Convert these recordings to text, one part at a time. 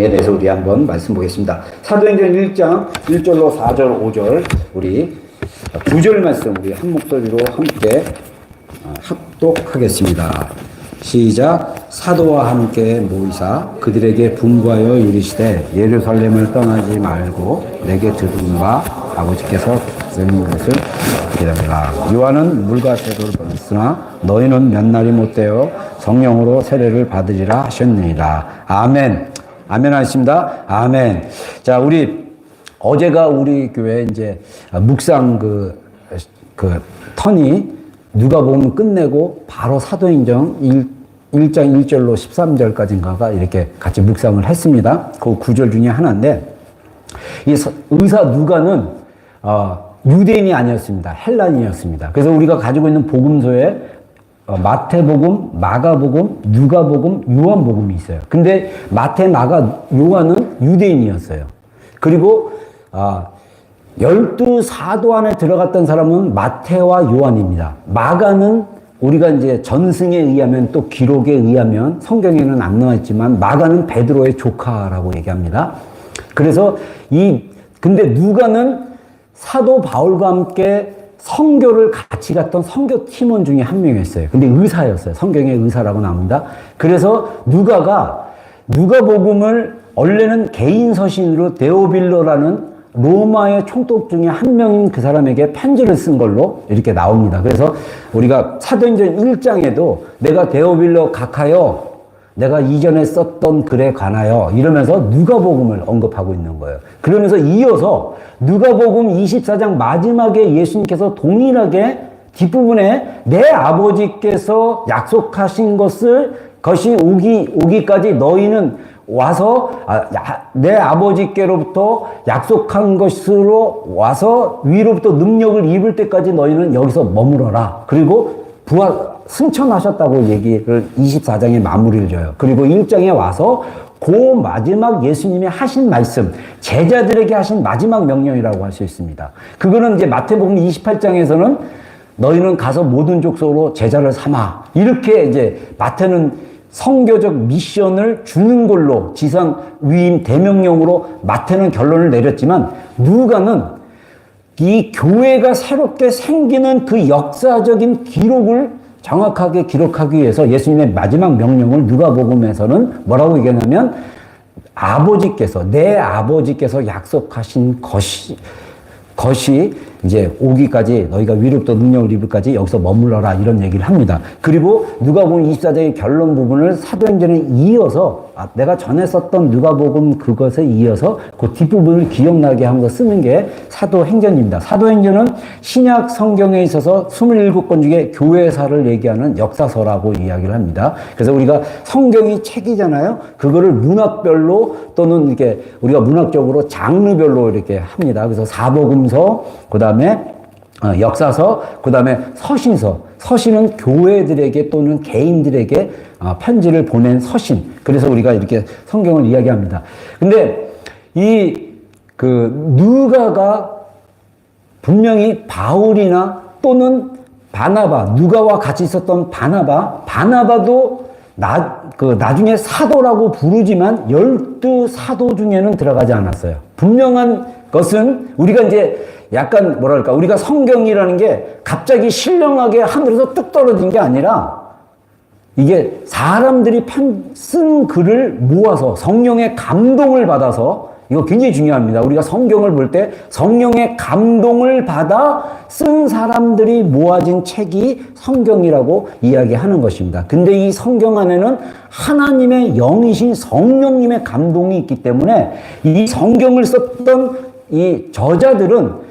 에 대해서 우리 한번 말씀 보겠습니다. 사도행전 1장 1절로 4절, 5절 우리 9절 말씀 우리 한 목소리로 함께 합독하겠습니다. 시작. 사도와 함께 모이사 그들에게 분부하여 이르시되 예루살렘을 떠나지 말고 내게 들은 바 아버지께서 쓰는 것을 기다리라. 요한은 물과 세도를 받았으나 너희는 몇 날이 못되어 성령으로 세례를 받으리라 하셨느니라. 아멘. 아멘 하십니다. 아멘. 자, 우리 어제가 우리 교회 이제 묵상 그 턴이 누가복음 끝내고 바로 사도행전 1장 1절로 13절까지인가가 이렇게 같이 묵상을 했습니다. 그 9절 중에 하나인데 이 의사 누가는 유대인이 아니었습니다. 헬라인이었습니다. 그래서 우리가 가지고 있는 복음서에 마태복음, 마가복음, 누가복음, 요한복음이 있어요. 근데 마태, 마가, 요한은 유대인이었어요. 그리고 12사도 안에 들어갔던 사람은 마태와 요한입니다. 마가는 우리가 이제 전승에 의하면 또 기록에 의하면 성경에는 안 나와 있지만 마가는 베드로의 조카라고 얘기합니다. 그래서 근데 누가는 사도 바울과 함께 선교를 같이 갔던 선교 팀원 중에 한 명이었어요. 근데 의사였어요. 성경의 의사라고 나옵니다. 그래서 누가복음을 원래는 개인 서신으로 데오빌로라는 로마의 총독 중에 한 명인 그 사람에게 편지를 쓴 걸로 이렇게 나옵니다. 그래서 우리가 사도행전 1장에도 내가 데오빌로 각하여 내가 이전에 썼던 글에 관하여 이러면서 누가복음을 언급하고 있는 거예요. 그러면서 이어서 누가복음 24장 마지막에 예수님께서 동일하게 뒷부분에 내 아버지께서 약속하신 것이 오기까지 너희는 와서 내 아버지께로부터 약속한 것으로 와서 위로부터 능력을 입을 때까지 너희는 여기서 머물어라. 그리고 승천하셨다고 얘기를 24장에 마무리를 줘요. 그리고 1장에 와서 그 마지막 예수님이 하신 말씀, 제자들에게 하신 마지막 명령이라고 할 수 있습니다. 그거는 이제 마태복음 28장에서는 너희는 가서 모든 족속으로 제자를 삼아. 이렇게 이제 마태는 선교적 미션을 주는 걸로 지상 위임 대명령으로 마태는 결론을 내렸지만 누가는 이 교회가 새롭게 생기는 그 역사적인 기록을 정확하게 기록하기 위해서 예수님의 마지막 명령을 누가복음에서는 뭐라고 얘기하냐면 내 아버지께서 약속하신 것이 이제 오기까지 너희가 위로부터 능력을 입을까지 여기서 머물러라 이런 얘기를 합니다. 그리고 누가복음 24장의 결론 부분을 사도행전에 이어서 내가 전에 썼던 누가복음 그것에 이어서 그 뒷부분을 기억나게 하면서 쓰는 게 사도행전입니다. 사도행전은 신약 성경에 있어서 27권 중에 교회사를 얘기하는 역사서라고 이야기를 합니다. 그래서 우리가 성경이 책이잖아요. 그거를 문학별로 또는 이렇게 우리가 문학적으로 장르별로 이렇게 합니다. 그래서 사복음서, 그 다음에 역사서, 그 다음에 서신은 교회들에게 또는 개인들에게 편지를 보낸 서신. 그래서 우리가 이렇게 성경을 이야기합니다. 근데 누가가 분명히 바울이나 또는 누가와 같이 있었던 바나바도 나중에 사도라고 부르지만 12사도 중에는 들어가지 않았어요. 분명한 것은 우리가 이제 약간 우리가 성경이라는 게 갑자기 신령하게 하늘에서 뚝 떨어진 게 아니라 이게 사람들이 쓴 글을 모아서 성령의 감동을 받아서 이거 굉장히 중요합니다. 우리가 성경을 볼 때 성령의 감동을 받아 쓴 사람들이 모아진 책이 성경이라고 이야기하는 것입니다. 근데 이 성경 안에는 하나님의 영이신 성령님의 감동이 있기 때문에 이 성경을 썼던 이 저자들은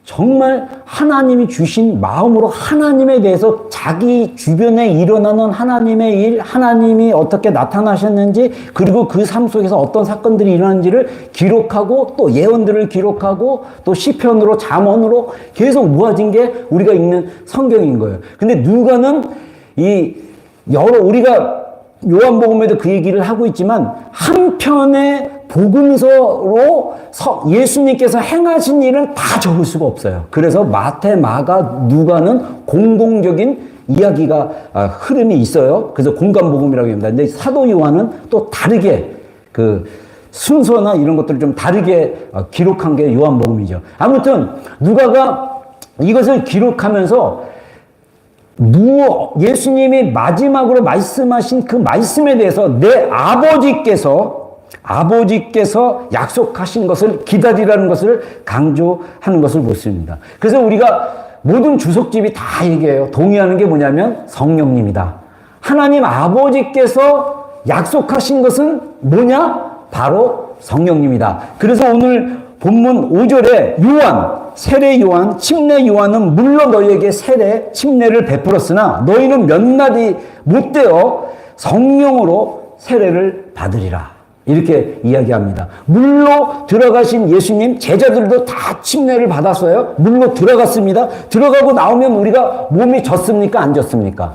정말 하나님이 주신 마음으로 하나님에 대해서 자기 주변에 일어나는 하나님의 일, 하나님이 어떻게 나타나셨는지, 그리고 그 삶 속에서 어떤 사건들이 일어났는지를 기록하고 또 예언들을 기록하고 또 시편으로 잠언으로 계속 모아진 게 우리가 읽는 성경인 거예요. 근데 누가는 우리가 요한복음에도 그 얘기를 하고 있지만 한편의 복음서로 예수님께서 행하신 일은 다 적을 수가 없어요. 그래서 마태, 마가, 누가는 공동적인 이야기가 흐름이 있어요. 그래서 공간복음이라고 합니다. 근데 사도 요한은 또 다르게 순서나 이런 것들을 좀 다르게 기록한 게 요한복음이죠. 아무튼 누가가 이것을 기록하면서 예수님이 마지막으로 말씀하신 그 말씀에 대해서 내 아버지께서 약속하신 것을 기다리라는 것을 강조하는 것을 보습니다. 그래서 우리가 모든 주석집이 다 얘기해요. 동의하는 게 뭐냐면 성령님이다. 하나님 아버지께서 약속하신 것은 뭐냐? 바로 성령님이다. 그래서 오늘 본문 5절에 세례 요한, 침례 요한은 물론 너희에게 침례를 베풀었으나 너희는 몇 날이 못 되어 성령으로 세례를 받으리라. 이렇게 이야기합니다. 물로 들어가신 예수님, 제자들도 다 침례를 받았어요. 물로 들어갔습니다. 들어가고 나오면 우리가 몸이 젖습니까? 안 젖습니까?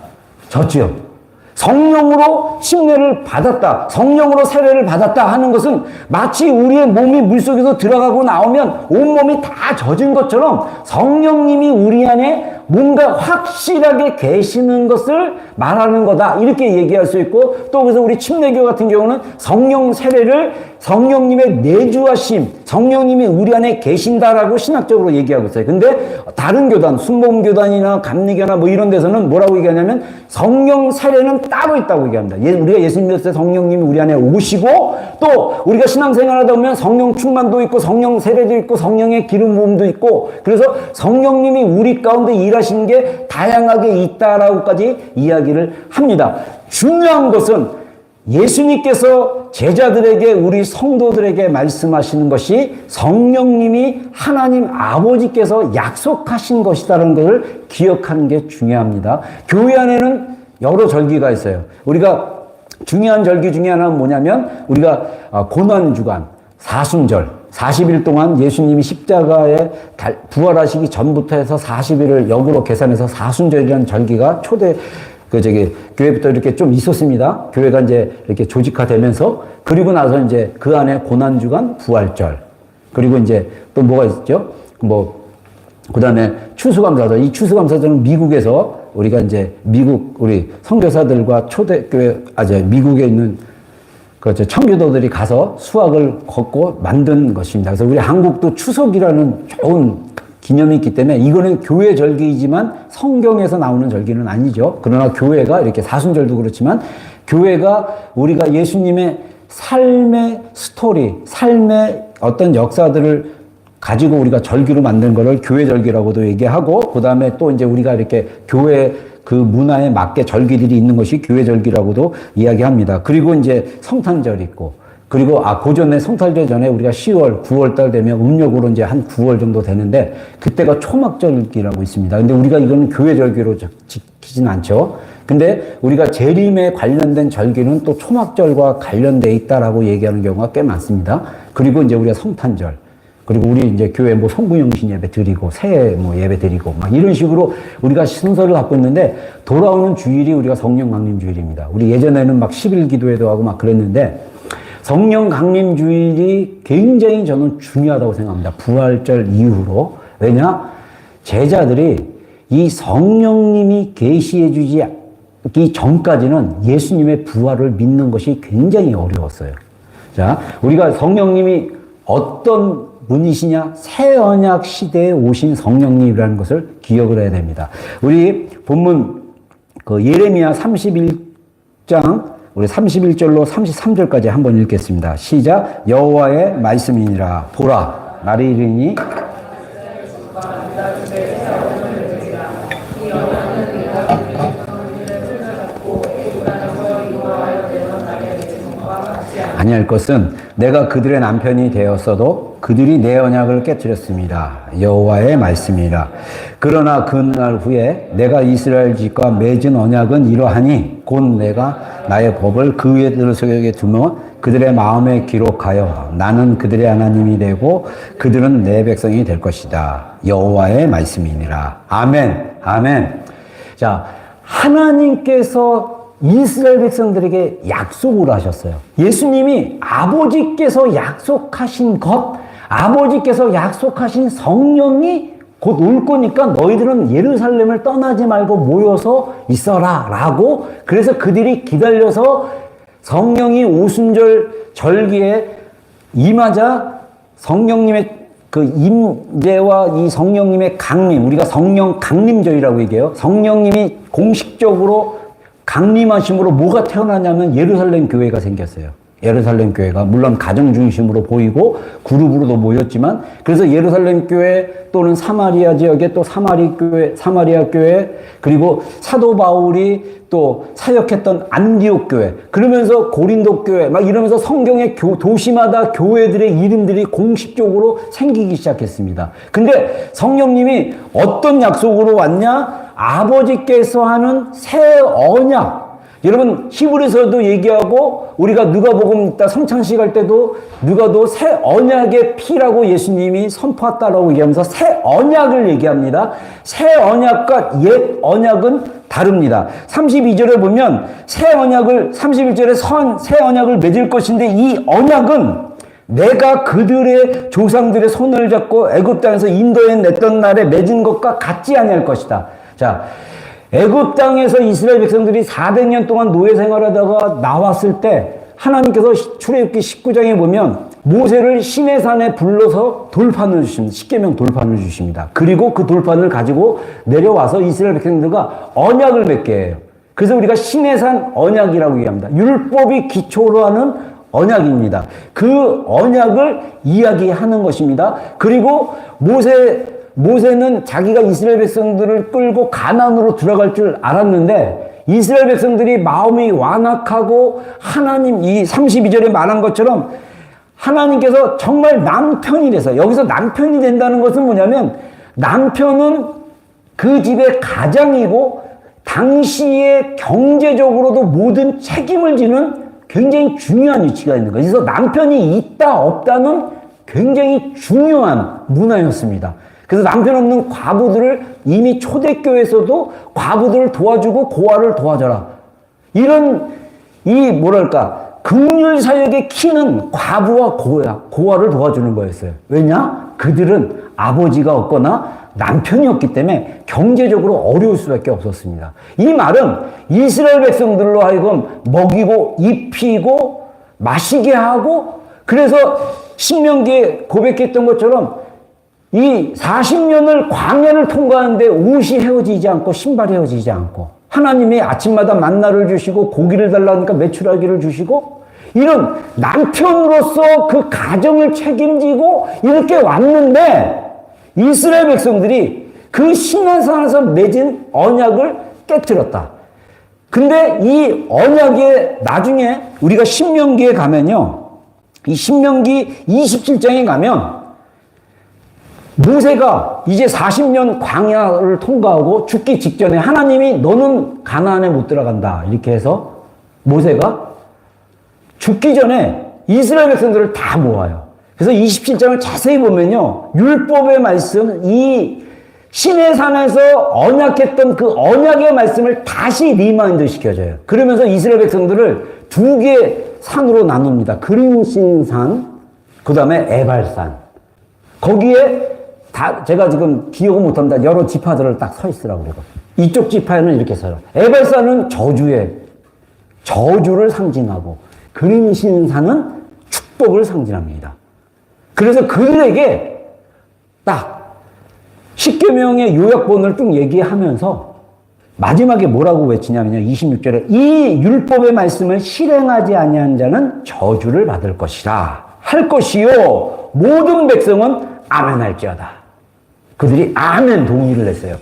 젖죠. 성령으로 침례를 받았다, 성령으로 세례를 받았다 하는 것은 마치 우리의 몸이 물속에서 들어가고 나오면 온몸이 다 젖은 것처럼 성령님이 우리 안에 뭔가 확실하게 계시는 것을 말하는 거다, 이렇게 얘기할 수 있고, 또 그래서 우리 침례교 같은 경우는 성령 세례를 성령님의 내주하심, 성령님이 우리 안에 계신다라고 신학적으로 얘기하고 있어요. 근데 다른 교단, 순복음교단이나 감리교나 뭐 이런 데서는 뭐라고 얘기하냐면 성령 세례는 따로 있다고 얘기합니다. 우리가 예수님 믿을 때 성령님이 우리 안에 오시고, 또 우리가 신앙생활 하다 보면 성령 충만도 있고 성령 세례도 있고 성령의 기름 부음도 있고, 그래서 성령님이 우리 가운데 일하시는 게 다양하게 있다라고까지 이야기를 합니다. 중요한 것은 예수님께서 제자들에게, 우리 성도들에게 말씀하시는 것이 성령님이 하나님 아버지께서 약속하신 것이라는 것을 기억하는 게 중요합니다. 교회 안에는 여러 절기가 있어요. 우리가 중요한 절기 중에 하나는 뭐냐면 우리가 고난주간, 사순절, 40일 동안 예수님이 십자가에 부활하시기 전부터 해서 40일을 역으로 계산해서 사순절이라는 절기가 교회부터 이렇게 좀 있었습니다. 교회가 이제 이렇게 조직화되면서, 그리고 나서 이제 그 안에 고난주간, 부활절, 그리고 이제 또 뭐가 있죠? 그 다음에 추수감사절. 이 추수감사절은 미국에서 우리가 이제 우리 선교사들과 미국에 있는 청교도들이 가서 수학을 걷고 만든 것입니다. 그래서 우리 한국도 추석이라는 좋은 기념이 있기 때문에 이거는 교회 절기이지만 성경에서 나오는 절기는 아니죠. 그러나 교회가 이렇게 사순절도 그렇지만 교회가 우리가 예수님의 삶의 스토리, 삶의 어떤 역사들을 가지고 우리가 절기로 만든 거를 교회 절기라고도 얘기하고, 그 다음에 또 이제 우리가 이렇게 교회 그 문화에 맞게 절기들이 있는 것이 교회 절기라고도 이야기합니다. 그리고 이제 성탄절이 있고, 그리고 고전에 성탄절 전에 우리가 10월, 9월 달 되면 음력으로 이제 한 9월 정도 되는데 그때가 초막절기라고 있습니다. 근데 우리가 이거는 교회 절기로 지키진 않죠. 근데 우리가 재림에 관련된 절기는 또 초막절과 관련돼 있다라고 얘기하는 경우가 꽤 많습니다. 그리고 이제 우리가 성탄절, 그리고 우리 이제 교회 성부영신 예배 드리고 새해 예배 드리고 막 이런 식으로 우리가 순서를 갖고 있는데, 돌아오는 주일이 우리가 성령 강림 주일입니다. 우리 예전에는 막 10일 기도회도 하고 막 그랬는데 성령 강림 주일이 굉장히 저는 중요하다고 생각합니다. 부활절 이후로. 왜냐? 제자들이 이 성령님이 계시해 주지 이 전까지는 예수님의 부활을 믿는 것이 굉장히 어려웠어요. 자, 우리가 성령님이 어떤 분이시냐? 새 언약 시대에 오신 성령님이라는 것을 기억을 해야 됩니다. 우리 본문 예레미야 31장 우리 31절로 33절까지 한번 읽겠습니다. 시작. 여호와의 말씀이니라. 보라, 날이 이르니 아니할 것은 내가 그들의 남편이 되었어도 그들이 내 언약을 깨뜨렸습니다. 여호와의 말씀이라. 그러나 그날 후에 내가 이스라엘 집과 맺은 언약은 이러하니 곧 내가 나의 법을 그 애들 속에 두며 그들의 마음에 기록하여 나는 그들의 하나님이 되고 그들은 내 백성이 될 것이다. 여호와의 말씀이니라. 아멘. 아멘. 자, 하나님께서 이스라엘 백성들에게 약속을 하셨어요. 예수님이 아버지께서 약속하신 아버지께서 약속하신 성령이 곧 올 거니까 너희들은 예루살렘을 떠나지 말고 모여서 있어라 라고, 그래서 그들이 기다려서 성령이 오순절 절기에 임하자 성령님의 그 임재와 이 성령님의 강림, 우리가 성령 강림절이라고 얘기해요. 성령님이 공식적으로 강림하심으로 뭐가 태어나냐면 예루살렘 교회가 생겼어요. 예루살렘 교회가 물론 가정 중심으로 보이고 그룹으로도 모였지만, 그래서 예루살렘 교회 또는 사마리아 지역에 또 사마리아 교회, 그리고 사도 바울이 또 사역했던 안디옥 교회, 그러면서 고린도 교회 막 이러면서 성경의 도시마다 교회들의 이름들이 공식적으로 생기기 시작했습니다. 근데 성령님이 어떤 약속으로 왔냐? 아버지께서 하는 새 언약. 여러분 히브리서도 얘기하고 우리가 누가복음 이따 성찬식 할 때도 누가도 새 언약의 피라고 예수님이 선포했다라고 얘기하면서 새 언약을 얘기합니다. 새 언약과 옛 언약은 다릅니다. 32절에 보면 새 언약을 31절에 새 언약을 맺을 것인데 이 언약은 내가 그들의 조상들의 손을 잡고 애굽 땅에서 인도해 냈던 날에 맺은 것과 같지 아니할 것이다. 자, 애굽 땅에서 이스라엘 백성들이 400년 동안 노예 생활하다가 나왔을 때 하나님께서 출애굽기 19장에 보면 모세를 시내산에 불러서 돌판을 주십니다. 십계명 돌판을 주십니다. 그리고 그 돌판을 가지고 내려와서 이스라엘 백성들과 언약을 맺게 해요. 그래서 우리가 시내산 언약이라고 얘기합니다. 율법이 기초로 하는 언약입니다. 그 언약을 이야기하는 것입니다. 그리고 모세는 자기가 이스라엘 백성들을 끌고 가나안으로 들어갈 줄 알았는데 이스라엘 백성들이 마음이 완악하고 하나님, 이 32절에 말한 것처럼 하나님께서 정말 남편이 돼서, 여기서 남편이 된다는 것은 뭐냐면 남편은 그 집의 가장이고 당시에 경제적으로도 모든 책임을 지는 굉장히 중요한 위치가 있는 거예요. 그래서 남편이 있다 없다는 굉장히 중요한 문화였습니다. 그래서 남편 없는 과부들을 이미 초대교회에서도 과부들을 도와주고 고아를 도와줘라. 이런 긍휼 사역의 키는 과부와 고아를 도와주는 거였어요. 왜냐? 그들은 아버지가 없거나 남편이 없기 때문에 경제적으로 어려울 수밖에 없었습니다. 이 말은 이스라엘 백성들로 하여금 먹이고 입히고 마시게 하고, 그래서 신명기에 고백했던 것처럼 이 40년을 광야를 통과하는데 옷이 헤어지지 않고 신발이 헤어지지 않고 하나님이 아침마다 만나를 주시고 고기를 달라니까 메추라기를 주시고 이런 남편으로서 그 가정을 책임지고 이렇게 왔는데 이스라엘 백성들이 그 시내산에서 맺은 언약을 깨뜨렸다. 근데 이 언약에 나중에 우리가 신명기에 가면요, 이 신명기 27장에 가면 모세가 이제 40년 광야를 통과하고 죽기 직전에 하나님이 너는 가나안에 못 들어간다 이렇게 해서 모세가 죽기 전에 이스라엘 백성들을 다 모아요. 그래서 27장을 자세히 보면요, 율법의 말씀, 이 시내산에서 언약했던 그 언약의 말씀을 다시 리마인드 시켜줘요. 그러면서 이스라엘 백성들을 두 개의 산으로 나눕니다. 그림신산, 그 다음에 에발산. 거기에 제가 지금 기억을 못합니다. 여러 지파들을 딱 서 있으라고 그러고. 이쪽 지파에는 이렇게 서요. 에발산은 저주를 상징하고, 그림신산은 축복을 상징합니다. 그래서 그들에게 딱 십계명의 요약본을 쭉 얘기하면서 마지막에 뭐라고 외치냐면요, 26절에 이 율법의 말씀을 실행하지 아니한 자는 저주를 받을 것이라 할 것이요 모든 백성은 아멘 할지어다. 그들이 아멘 동의를 했어요.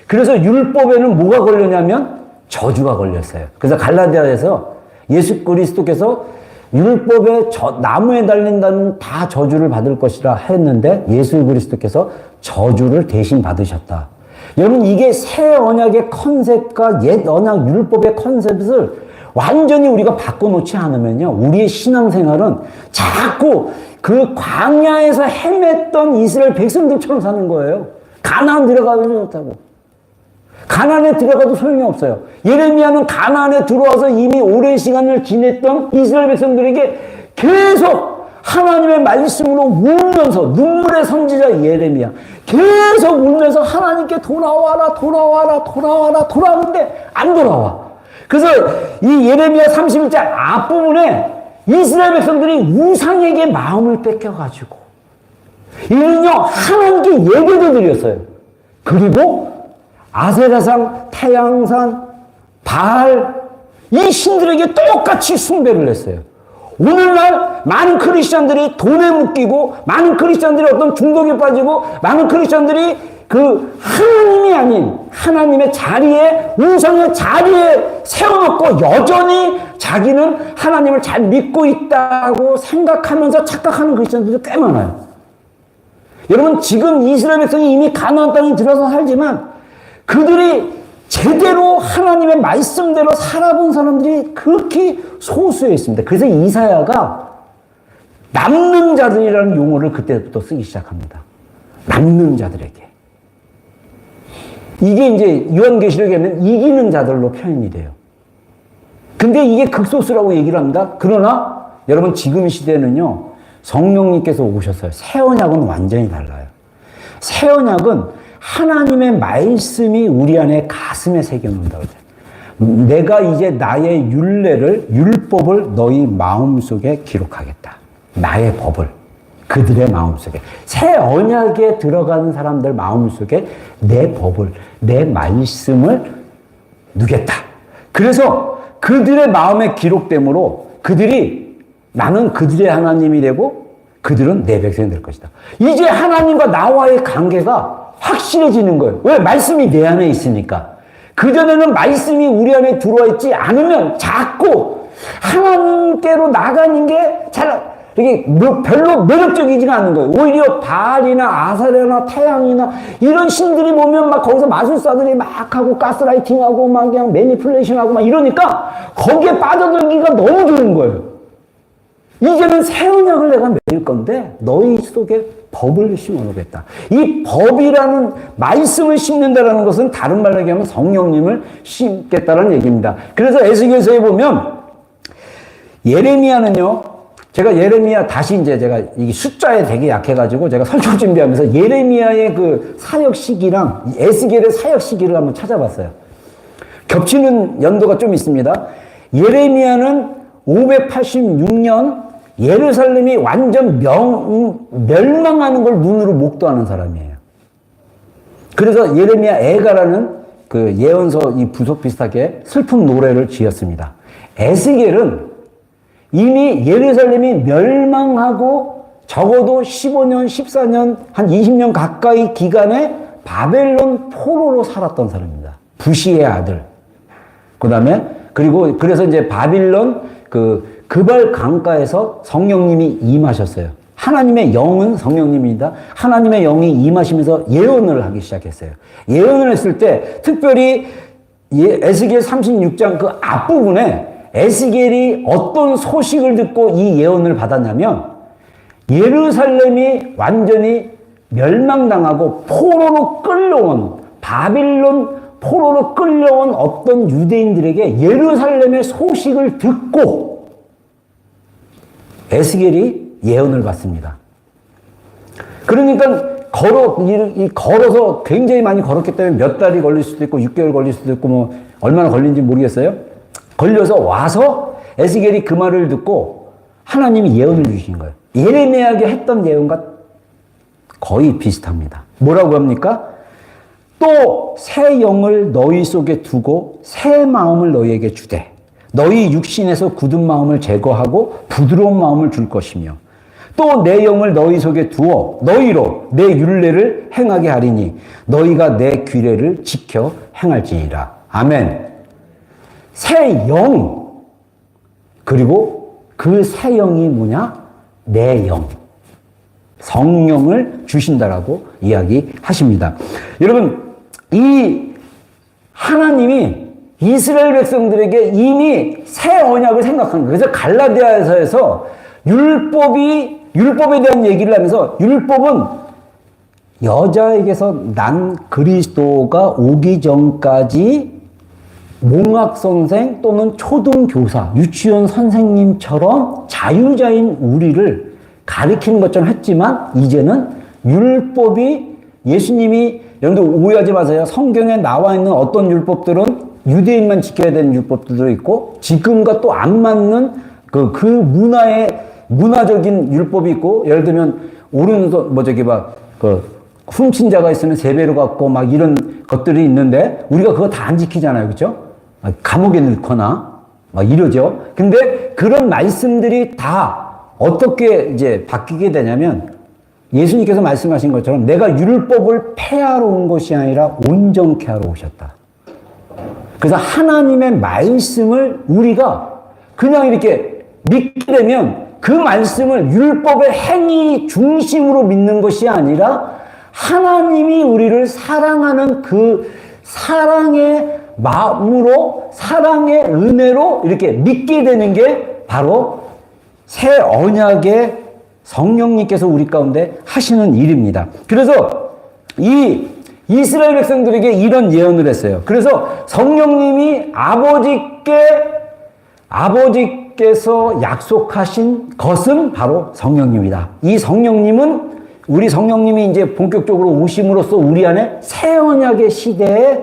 그래서 율법에는 뭐가 걸렸냐면 저주가 걸렸어요. 그래서 갈라디아에서 예수 그리스도께서 율법에 나무에 달린다는 다 저주를 받을 것이라 했는데 예수 그리스도께서 저주를 대신 받으셨다. 여러분, 이게 새 언약의 컨셉과 옛 언약 율법의 컨셉을 완전히 우리가 바꿔놓지 않으면요, 우리의 신앙생활은 자꾸 그 광야에서 헤맸던 이스라엘 백성들처럼 사는 거예요. 가나안 들어가도 좋다고. 가나안에 들어가도 소용이 없어요. 예레미야는 가나안에 들어와서 이미 오랜 시간을 지냈던 이스라엘 백성들에게 계속 하나님의 말씀으로 울면서, 눈물의 선지자 예레미야 계속 울면서 하나님께 돌아와라 돌아오는데 안 돌아와. 그래서 이 예레미야 31장 앞부분에 이스라엘 백성들이 우상에게 마음을 뺏겨가지고 이는요 하나님께 예배도 드렸어요. 그리고 아세라상, 태양산, 바알 이 신들에게 똑같이 숭배를 했어요. 오늘날 많은 크리스찬들이 돈에 묶이고 많은 크리스찬들이 어떤 중독에 빠지고 많은 크리스찬들이 그 하나님이 아닌 하나님의 자리에 우상의 자리에 세워놓고 여전히 자기는 하나님을 잘 믿고 있다고 생각하면서 착각하는 크리스찬들도 꽤 많아요. 여러분 지금 이스라엘 백성이 이미 가나안 땅에 들어서 살지만 그들이 제대로 하나님의 말씀대로 살아본 사람들이 극히 소수에 있습니다. 그래서 이사야가 남는 자들이라는 용어를 그때부터 쓰기 시작합니다. 남는 자들에게. 이게 이제 요한계시록에는 이기는 자들로 표현이 돼요. 근데 이게 극소수라고 얘기를 합니다. 그러나 여러분 지금 시대는요. 성령님께서 오셨어요. 새 언약은 완전히 달라요. 새 언약은 하나님의 말씀이 우리 안에 가슴에 새겨놓는다고 해요. 내가 이제 나의 율법을 너희 마음속에 기록하겠다. 나의 법을 그들의 마음속에 새 언약에 들어가는 사람들 마음속에 내 법을 내 말씀을 누겠다. 그래서 그들의 마음에 기록됨으로 그들이 나는 그들의 하나님이 되고 그들은 내 백성이 될 것이다. 이제 하나님과 나와의 관계가 확실해지는 거예요. 왜? 말씀이 내 안에 있으니까. 그전에는 말씀이 우리 안에 들어와 있지 않으면 자꾸 하나님께로 나가는 게 이게 별로 매력적이지가 않은 거예요. 오히려 바알이나 아사레나 태양이나 이런 신들이 보면 막 거기서 마술사들이 막 하고 가스라이팅하고 막 그냥 매니플레이션하고 막 이러니까 거기에 빠져들기가 너무 좋은 거예요. 이제는 새 언약을 내가 매일 건데 너희 속에 법을 심어놓겠다. 이 법이라는 말씀을 심는다라는 것은 다른 말로 얘기하면 성령님을 심겠다라는 얘기입니다. 그래서 에스겔서에 보면 예레미야는요. 제가 예레미야 다시 이제 제가 이 숫자에 되게 약해가지고 제가 설교 준비하면서 예레미야의 그 사역 시기랑 에스겔의 사역 시기를 한번 찾아봤어요. 겹치는 연도가 좀 있습니다. 예레미야는 586년 예루살렘이 완전 멸망하는 걸 눈으로 목도하는 사람이에요. 그래서 예레미야 애가라는 그 예언서 이 부속 비슷하게 슬픈 노래를 지었습니다. 에스겔은 이미 예루살렘이 멸망하고 적어도 15년, 14년, 한 20년 가까이 기간에 바벨론 포로로 살았던 사람입니다. 부시의 아들. 그래서 이제 바빌론 그발 강가에서 성령님이 임하셨어요. 하나님의 영은 성령님입니다. 하나님의 영이 임하시면서 예언을 하기 시작했어요. 예언을 했을 때 특별히 에스겔 36장 그 앞부분에 에스겔이 어떤 소식을 듣고 이 예언을 받았냐면 예루살렘이 완전히 멸망당하고 포로로 끌려온 바빌론 포로로 끌려온 어떤 유대인들에게 예루살렘의 소식을 듣고 에스겔이 예언을 받습니다. 그러니까 걸어서 굉장히 많이 걸었기 때문에 몇 달이 걸릴 수도 있고 6개월 걸릴 수도 있고 뭐 얼마나 걸린지 모르겠어요. 걸려서 와서 에스겔이 그 말을 듣고 하나님이 예언을 주신 거예요. 예레미야에게 했던 예언과 거의 비슷합니다. 뭐라고 합니까? 또 새 영을 너희 속에 두고 새 마음을 너희에게 주되 너희 육신에서 굳은 마음을 제거하고 부드러운 마음을 줄 것이며 또 내 영을 너희 속에 두어 너희로 내 율례를 행하게 하리니 너희가 내 규례를 지켜 행할지니라. 아멘. 새 영. 그리고 그 새 영이 뭐냐? 내 영. 성령을 주신다라고 이야기하십니다. 여러분, 이 하나님이 이스라엘 백성들에게 이미 새 언약을 생각한 거예요. 그래서 갈라디아서에서 율법에 대한 얘기를 하면서 율법은 여자에게서 난 그리스도가 오기 전까지 몽학선생 또는 초등교사, 유치원 선생님처럼 자유자인 우리를 가리키는 것처럼 했지만 이제는 율법이 예수님이 여러분들 오해하지 마세요. 성경에 나와 있는 어떤 율법들은 유대인만 지켜야 되는 율법들도 있고 지금과 또 안 맞는 그 문화적인 율법이 있고, 예를 들면, 오른손, 훔친 자가 있으면 세 배로 갚고 막 이런 것들이 있는데, 우리가 그거 다 안 지키잖아요. 그죠? 감옥에 넣거나, 막 이러죠. 근데 그런 말씀들이 다 어떻게 이제 바뀌게 되냐면, 예수님께서 말씀하신 것처럼 내가 율법을 폐하러 온 것이 아니라 온전케 하러 오셨다. 그래서 하나님의 말씀을 우리가 그냥 이렇게 믿게 되면 그 말씀을 율법의 행위 중심으로 믿는 것이 아니라 하나님이 우리를 사랑하는 그 사랑의 마음으로, 사랑의 은혜로 이렇게 믿게 되는 게 바로 새 언약의 성령님께서 우리 가운데 하시는 일입니다. 그래서 이 이스라엘 백성들에게 이런 예언을 했어요. 그래서 성령님이 아버지께서 약속하신 것은 바로 성령님이다. 이 성령님은 우리 성령님이 이제 본격적으로 오심으로써 우리 안에 새 언약의 시대에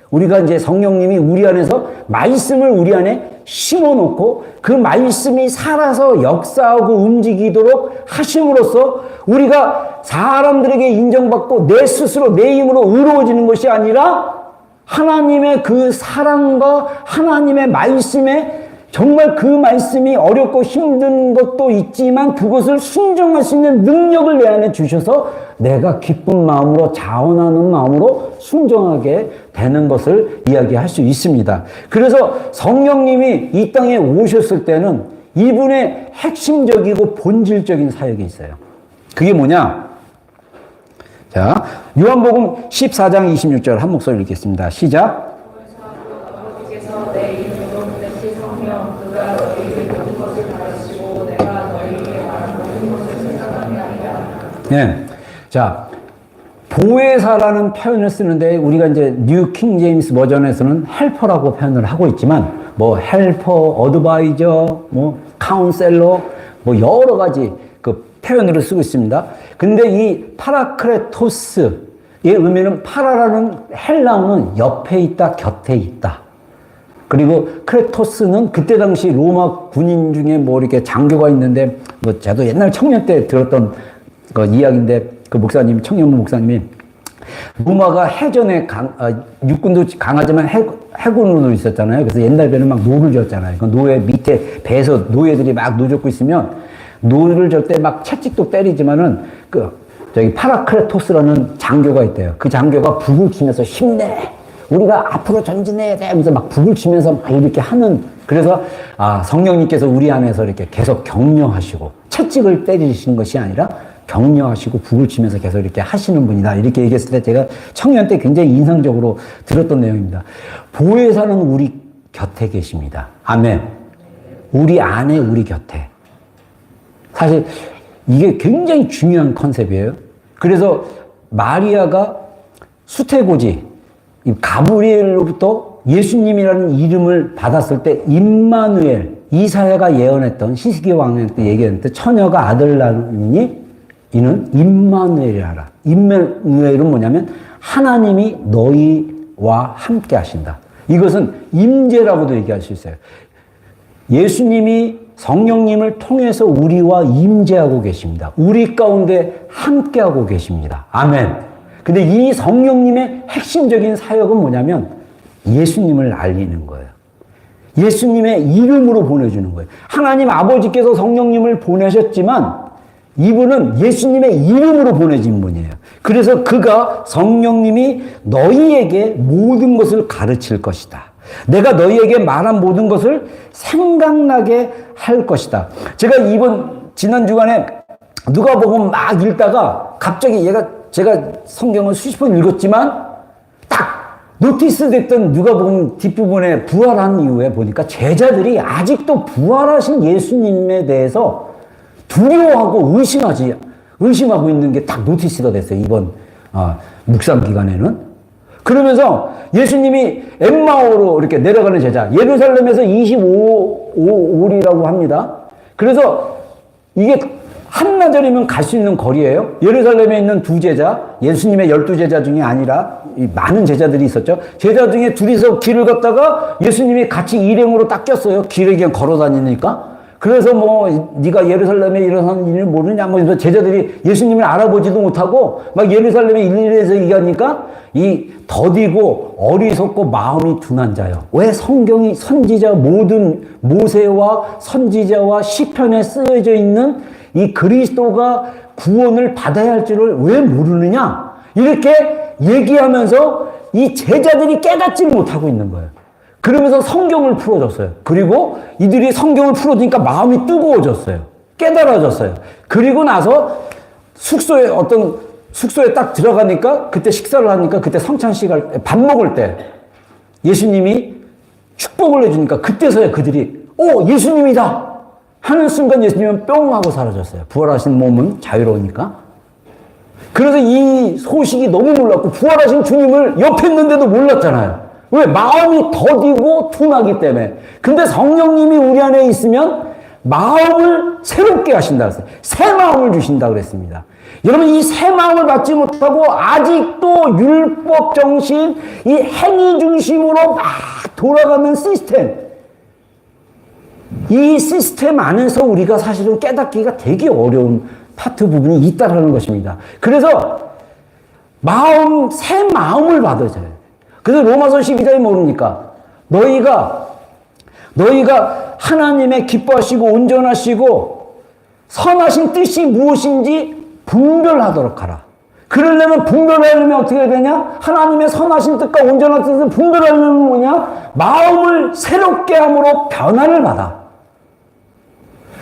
우리가 이제 성령님이 우리 안에서 말씀을 우리 안에 심어놓고 그 말씀이 살아서 역사하고 움직이도록 하심으로써 우리가 사람들에게 인정받고 내 스스로 내 힘으로 의로워지는 것이 아니라 하나님의 그 사랑과 하나님의 말씀에 정말 그 말씀이 어렵고 힘든 것도 있지만 그것을 순종할 수 있는 능력을 내 안에 주셔서 내가 기쁜 마음으로 자원하는 마음으로 순종하게 되는 것을 이야기할 수 있습니다. 그래서 성령님이 이 땅에 오셨을 때는 이분의 핵심적이고 본질적인 사역이 있어요. 그게 뭐냐? 자, 요한복음 14장 26절 한 목소리 읽겠습니다. 시작. 네. 자, 보혜사라는 표현을 쓰는데 우리가 이제 뉴 킹 제임스 버전에서는 헬퍼라고 표현을 하고 있지만 뭐 헬퍼, 어드바이저, 뭐 카운셀러, 뭐 여러 가지 그 표현으로 쓰고 있습니다. 근데 이 파라크레토스의 의미는 파라라는 헬라어는 옆에 있다, 곁에 있다. 그리고 크레토스는 그때 당시 로마 군인 중에 뭐 이렇게 장교가 있는데 뭐 저도 옛날 청년 때 들었던 그 이야기인데 그 목사님, 청년부 목사님이 로마가 해전에 육군도 강하지만 해군으로 있었잖아요. 그래서 옛날 배는 막 노를 젓잖아요. 그 노예 밑에 배에서 노예들이 막 노 젓고 있으면 노를 젓 때 막 채찍도 때리지만은 저기 파라크레토스라는 장교가 있대요. 그 장교가 북을 치면서 힘내! 우리가 앞으로 전진해야 돼! 하면서 막 북을 치면서 막 이렇게 하는, 그래서, 성령님께서 우리 안에서 이렇게 계속 격려하시고, 채찍을 때리시는 것이 아니라 격려하시고 북을 치면서 계속 이렇게 하시는 분이다. 이렇게 얘기했을 때 제가 청년 때 굉장히 인상적으로 들었던 내용입니다. 보혜사는 우리 곁에 계십니다. 아멘. 우리 안에, 우리 곁에. 사실 이게 굉장히 중요한 컨셉이에요. 그래서 마리아가 수태고지, 가브리엘로부터 예수님이라는 이름을 받았을 때 임마누엘, 이사야가 예언했던 시스기 왕년 때 얘기했는데 처녀가 아들 낳으니 이는 임마누엘이라. 임마누엘은 뭐냐면 하나님이 너희와 함께 하신다. 이것은 임재라고도 얘기할 수 있어요. 예수님이 성령님을 통해서 우리와 임재하고 계십니다. 우리 가운데 함께하고 계십니다. 아멘. 근데 이 성령님의 핵심적인 사역은 뭐냐면 예수님을 알리는 거예요. 예수님의 이름으로 보내주는 거예요. 하나님 아버지께서 성령님을 보내셨지만 이분은 예수님의 이름으로 보내진 분이에요. 그래서 그가 성령님이 너희에게 모든 것을 가르칠 것이다. 내가 너희에게 말한 모든 것을 생각나게 할 것이다. 제가 지난 주간에 누가복음 막 읽다가 갑자기 제가 성경을 수십 번 읽었지만 딱 노티스 됐던 누가복음 뒷부분에 부활한 이후에 보니까 제자들이 아직도 부활하신 예수님에 대해서 두려워하고 의심하고 있는 게 딱 노티스가 됐어요. 이번 묵상 기간에는. 그러면서 예수님이 엠마오로 이렇게 내려가는 제자, 예루살렘에서 25올이라고 합니다. 그래서 이게 한나절이면 갈 수 있는 거리예요. 예루살렘에 있는 두 제자, 예수님의 12제자 중에 아니라 많은 제자들이 있었죠. 제자 중에 둘이서 길을 걷다가 예수님이 같이 일행으로 딱 꼈어요. 길에 그냥 걸어 다니니까. 그래서 뭐 네가 예루살렘에 일어나는 일을 모르냐 뭐 이러면서 제자들이 예수님을 알아보지도 못하고 막 예루살렘에 일일해서 얘기하니까 이 더디고 어리석고 마음이 둔한 자요. 왜 성경이 선지자 모든 모세와 선지자와 시편에 쓰여져 있는 이 그리스도가 구원을 받아야 할 줄을 왜 모르느냐? 이렇게 얘기하면서 이 제자들이 깨닫지 못하고 있는 거예요. 그러면서 성경을 풀어줬어요. 그리고 이들이 성경을 풀어주니까 마음이 뜨거워졌어요. 깨달아졌어요. 그리고 나서 숙소에 딱 들어가니까 그때 식사를 하니까 그때 성찬식을 밥 먹을 때 예수님이 축복을 해주니까 그때서야 그들이 예수님이다 하는 순간 예수님은 뿅 하고 사라졌어요. 부활하신 몸은 자유로우니까. 그래서 이 소식이 너무 놀랐고 부활하신 주님을 옆에 있는데도 몰랐잖아요. 왜? 마음이 더디고 둔하기 때문에. 근데 성령님이 우리 안에 있으면 마음을 새롭게 하신다 그랬어요. 새 마음을 주신다 그랬습니다. 여러분 이 새 마음을 받지 못하고 아직도 율법 정신, 이 행위 중심으로 막 돌아가는 시스템. 이 시스템 안에서 우리가 사실은 깨닫기가 되게 어려운 파트 부분이 있다라는 것입니다. 그래서 새 마음을 받아야 돼요. 그래서 로마서 12장에 모릅니까? 너희가 하나님의 기뻐하시고 온전하시고 선하신 뜻이 무엇인지 분별하도록 하라. 그러려면 분별하려면 어떻게 해야 되냐? 하나님의 선하신 뜻과 온전한 뜻을 분별하려면 뭐냐? 마음을 새롭게 함으로 변화를 받아.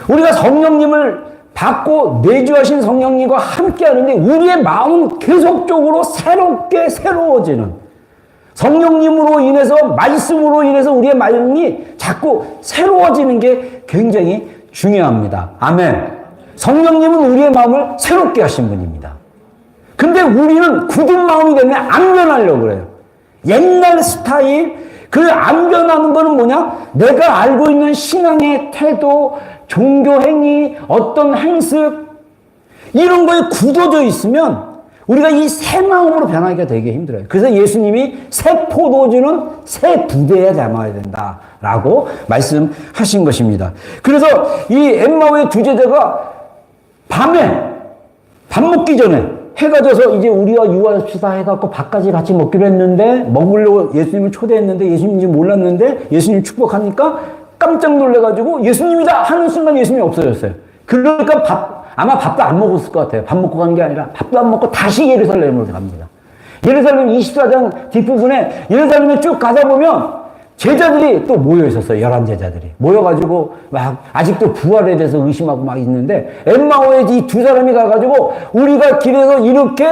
우리가 성령님을 받고 내주하신 성령님과 함께 하는데 우리의 마음은 계속적으로 새로워지는 성령님으로 인해서 말씀으로 인해서 우리의 마음이 자꾸 새로워지는 게 굉장히 중요합니다. 아멘. 성령님은 우리의 마음을 새롭게 하신 분입니다. 근데 우리는 굳은 마음이 되면 안 변하려고 그래요. 옛날 스타일, 안 변하는 거는 뭐냐? 내가 알고 있는 신앙의 태도, 종교 행위, 어떤 행습, 이런 거에 굳어져 있으면 우리가 이 새 마음으로 변하기가 되게 힘들어요. 그래서 예수님이 새 포도주는 새 부대에 담아야 된다라고 말씀하신 것입니다. 그래서 이 엠마오의 두 제자가 밤에 밥 먹기 전에 해가 져서 이제 우리와 유화합시다 해갖고 밥까지 같이 먹기로 했는데 먹으려고 예수님을 초대했는데 예수님인지 몰랐는데 예수님 축복하니까 깜짝 놀래가지고 예수님이다 하는 순간 예수님이 없어졌어요. 그러니까 아마 밥도 안 먹었을 것 같아요. 밥 먹고 간 게 아니라 밥도 안 먹고 다시 예루살렘으로 갑니다. 예루살렘 24장 뒷부분에 예루살렘에 쭉 가다 보면 제자들이 또 모여 있었어요. 11제자들이. 모여가지고 막 아직도 부활에 대해서 의심하고 막 있는데 엠마오에 이 두 사람이 가가지고 우리가 길에서 이렇게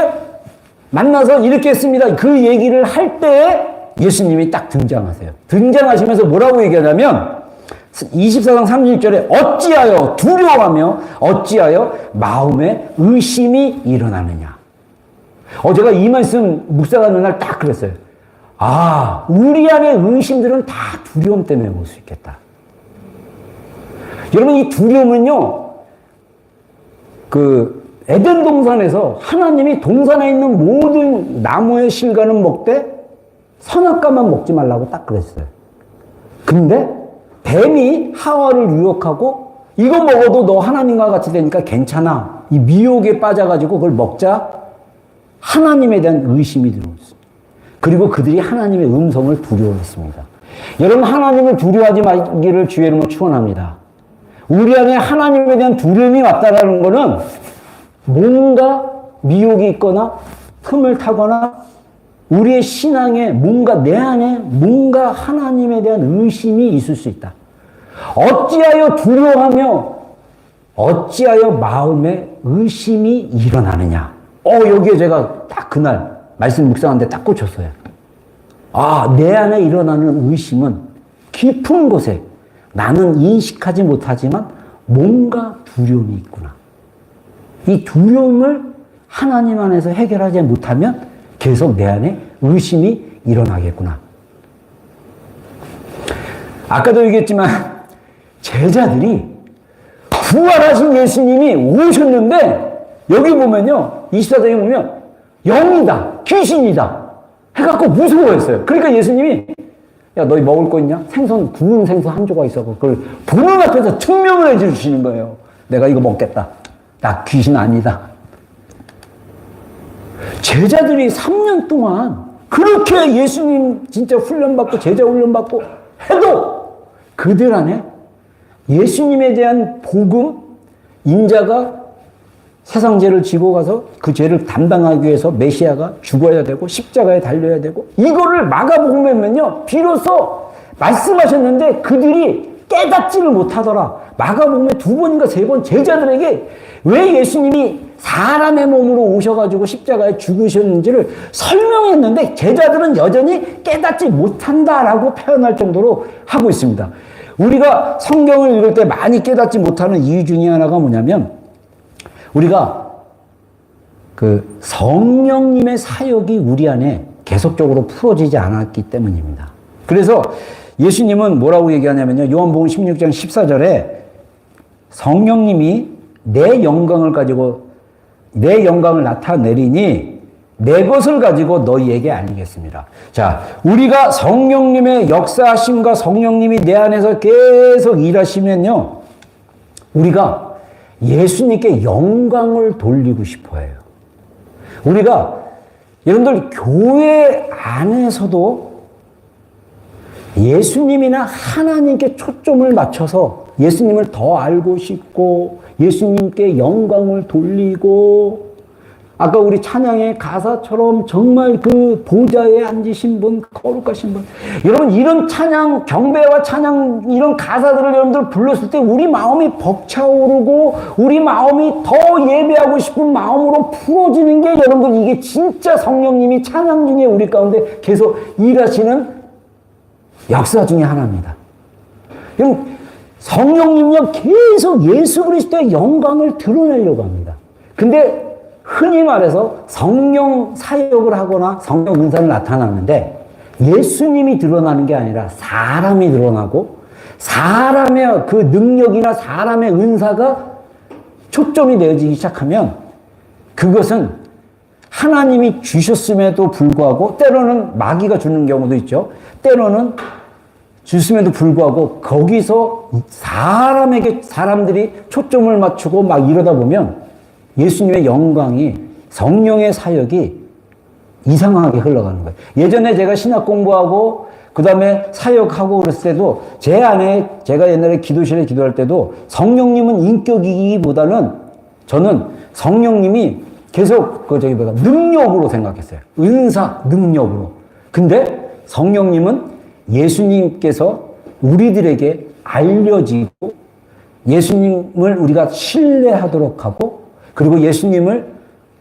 만나서 이렇게 했습니다. 그 얘기를 할 때에 예수님이 딱 등장하세요. 등장하시면서 뭐라고 얘기하냐면 24장 31절에 어찌하여 두려워하며 어찌하여 마음에 의심이 일어나느냐. 제가 이 말씀 묵상하는 날 딱 그랬어요. 우리 안에 의심들은 다 두려움 때문에 올 수 있겠다. 여러분 이 두려움은요, 에덴 동산에서 하나님이 동산에 있는 모든 나무의 실과는 먹되 선악과만 먹지 말라고 딱 그랬어요. 근데 뱀이 하와를 유혹하고 이거 먹어도 너 하나님과 같이 되니까 괜찮아. 이 미혹에 빠져가지고 그걸 먹자. 하나님에 대한 의심이 들어왔습니다. 그리고 그들이 하나님의 음성을 두려워했습니다. 여러분 하나님을 두려워하지 말기를 주의 이름으로 축원합니다. 우리 안에 하나님에 대한 두려움이 왔다라는 것은 뭔가 미혹이 있거나 틈을 타거나 우리의 신앙에 내 안에 뭔가 하나님에 대한 의심이 있을 수 있다. 어찌하여 두려워하며 어찌하여 마음에 의심이 일어나느냐. 여기에 제가 딱 그날 말씀 묵상하는데 딱 꽂혔어요. 내 안에 일어나는 의심은 깊은 곳에 나는 인식하지 못하지만 뭔가 두려움이 있구나. 이 두려움을 하나님 안에서 해결하지 못하면 계속 내 안에 의심이 일어나겠구나. 아까도 얘기했지만 제자들이 부활하신 예수님이 오셨는데 여기 보면요. 24장에 보면 영이다, 귀신이다 해갖고 무서워했어요. 그러니까 예수님이 야, 너희 먹을 거 있냐? 생선, 구운 생선 한 조각 있어. 그걸 보는 앞에서 증명을 해주시는 거예요. 내가 이거 먹겠다. 나 귀신 아니다. 제자들이 3년 동안 그렇게 예수님 진짜 훈련받고 제자 훈련받고 해도 그들 안에 예수님에 대한 복음, 인자가 세상 죄를 지고 가서 그 죄를 담당하기 위해서 메시아가 죽어야 되고 십자가에 달려야 되고 이거를 마가복음에는요 비로소 말씀하셨는데 그들이 깨닫지를 못하더라. 마가복음에 2번인가 3번 제자들에게 왜 예수님이 사람의 몸으로 오셔가지고 십자가에 죽으셨는지를 설명했는데 제자들은 여전히 깨닫지 못한다라고 표현할 정도로 하고 있습니다. 우리가 성경을 읽을 때 많이 깨닫지 못하는 이유 중에 하나가 뭐냐면 우리가 그 성령님의 사역이 우리 안에 계속적으로 풀어지지 않았기 때문입니다. 그래서 예수님은 뭐라고 얘기하냐면요. 요한복음 16장 14절에 성령님이 내 영광을 나타내리니 내 것을 가지고 너희에게 알리겠습니다. 자, 우리가 성령님의 역사하심과 성령님이 내 안에서 계속 일하시면요. 우리가 예수님께 영광을 돌리고 싶어 해요. 우리가 여러분들 교회 안에서도 예수님이나 하나님께 초점을 맞춰서 예수님을 더 알고 싶고 예수님께 영광을 돌리고 아까 우리 찬양의 가사처럼 정말 그 보좌에 앉으신 분, 거룩하신 분. 여러분, 이런 찬양, 경배와 찬양, 이런 가사들을 여러분들 불렀을 때 우리 마음이 벅차오르고 우리 마음이 더 예배하고 싶은 마음으로 풀어지는 게 여러분들 이게 진짜 성령님이 찬양 중에 우리 가운데 계속 일하시는 역사 중에 하나입니다. 여러분, 성령님은요, 계속 예수 그리스도의 영광을 드러내려고 합니다. 근데 흔히 말해서 성령 사역을 하거나 성령 은사를 나타나는데 예수님이 드러나는 게 아니라 사람이 드러나고 사람의 그 능력이나 사람의 은사가 초점이 되어지기 시작하면 그것은 하나님이 주셨음에도 불구하고 때로는 마귀가 주는 경우도 있죠. 때로는 주심에도 불구하고 거기서 사람들이 초점을 맞추고 막 이러다 보면 예수님의 영광이 성령의 사역이 이상하게 흘러가는 거예요. 예전에 제가 신학 공부하고 그 다음에 사역하고 그랬을 때도 제 안에 제가 옛날에 기도실에 기도할 때도 성령님은 인격이기보다는 저는 성령님이 계속 능력으로 생각했어요. 은사, 능력으로. 근데 성령님은 예수님께서 우리들에게 알려지고 예수님을 우리가 신뢰하도록 하고 그리고 예수님을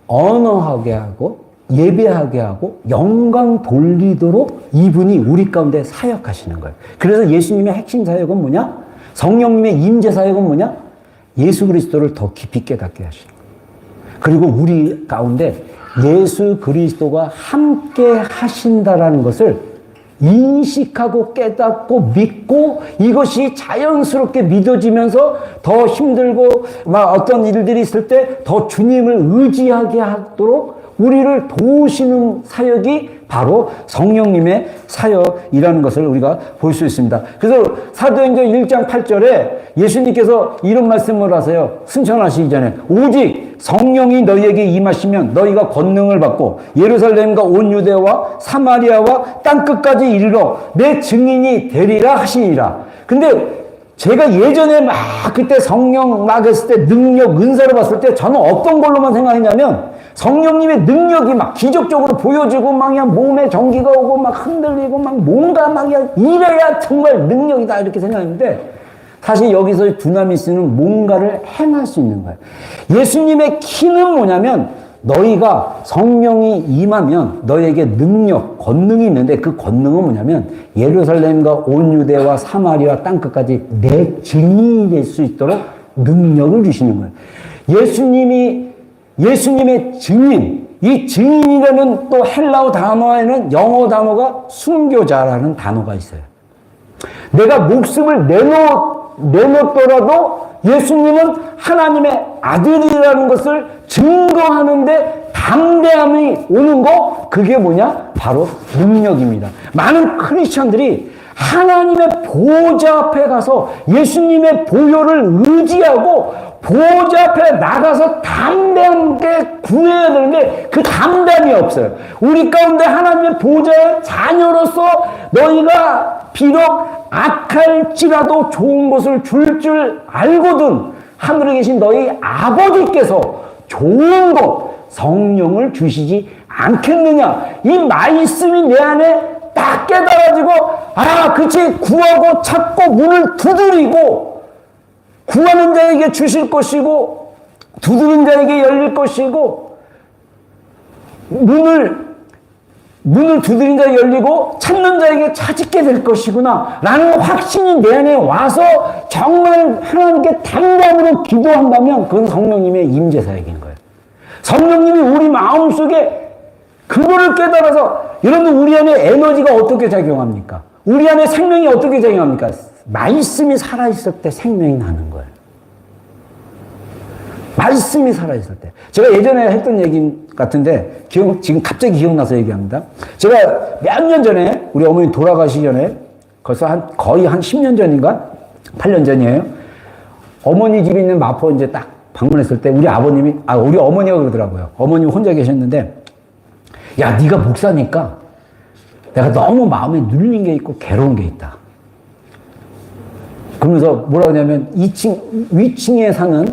언어하게 하고 예배하게 하고 영광 돌리도록 이분이 우리 가운데 사역하시는 거예요. 그래서 예수님의 핵심 사역은 뭐냐? 성령님의 임재 사역은 뭐냐? 예수 그리스도를 더 깊이 깨닫게 하시는 거예요. 그리고 우리 가운데 예수 그리스도가 함께 하신다라는 것을 인식하고 깨닫고 믿고 이것이 자연스럽게 믿어지면서 더 힘들고 막 어떤 일들이 있을 때 더 주님을 의지하게 하도록 우리를 도우시는 사역이 바로 성령님의 사역이라는 것을 우리가 볼 수 있습니다. 그래서 사도행전 1장 8절에 예수님께서 이런 말씀을 하세요. 승천하시기 전에 오직 성령이 너희에게 임하시면 너희가 권능을 받고 예루살렘과 온 유대와 사마리아와 땅끝까지 이르러 내 증인이 되리라 하시니라. 근데 제가 예전에 막 그때 성령 막 했을 때 능력, 은사를 봤을 때 저는 어떤 걸로만 생각했냐면 성령님의 능력이 막 기적적으로 보여지고 막 그냥 몸에 전기가 오고 막 흔들리고 막 뭔가 막 이래야 정말 능력이다 이렇게 생각했는데 사실 여기서 두나미스는 뭔가를 행할 수 있는 거예요. 예수님의 키는 뭐냐면 너희가 성령이 임하면 너희에게 능력, 권능이 있는데 그 권능은 뭐냐면 예루살렘과 온 유대와 사마리아 땅끝까지 내 증인이 될 수 있도록 능력을 주시는 거예요. 예수님의 증인, 이 증인이라는 또 헬라어 단어에는 영어 단어가 순교자라는 단어가 있어요. 내가 목숨을 내놓더라도 예수님은 하나님의 아들이라는 것을 증거하는데 담대함이 오는 거 그게 뭐냐? 바로 능력입니다. 많은 크리스천들이 하나님의 보좌 앞에 가서 예수님의 보혈을 의지하고 보좌 앞에 나가서 담대하게 구해야 되는데 그 담담이 없어요. 우리 가운데 하나님의 보좌의 자녀로서 너희가 비록 악할지라도 좋은 것을 줄 알거든 하늘에 계신 너희 아버지께서 좋은 것 성령을 주시지 않겠느냐. 이 말씀이 내 안에 딱 깨달아지고 그치 구하고 찾고 문을 두드리고 구하는 자에게 주실 것이고 두드린 자에게 열릴 것이고 문을 두드린 자에게 열리고 찾는 자에게 찾게 될 것이구나 라는 확신이 내 안에 와서 정말 하나님께 담담으로 기도한다면 그건 성령님의 임재 사역인 거예요. 성령님이 우리 마음속에 그거를 깨달아서 여러분 우리 안에 에너지가 어떻게 작용합니까? 우리 안에 생명이 어떻게 작용합니까? 말씀이 살아있을 때 생명이 나는 거예요. 말씀이 살아있을 때. 제가 예전에 했던 얘기 같은데 지금 갑자기 기억나서 얘기합니다. 제가 몇 년 전에 우리 어머니 돌아가시기 전에 벌써 거의 한 10년 전인가? 8년 전이에요. 어머니 집에 있는 마포 이제 딱 방문했을 때 우리 어머니가 그러더라고요. 어머님 혼자 계셨는데 야, 네가 목사니까 내가 너무 마음에 눌린 게 있고 괴로운 게 있다. 그러면서 뭐라고 하냐면 위층에 사는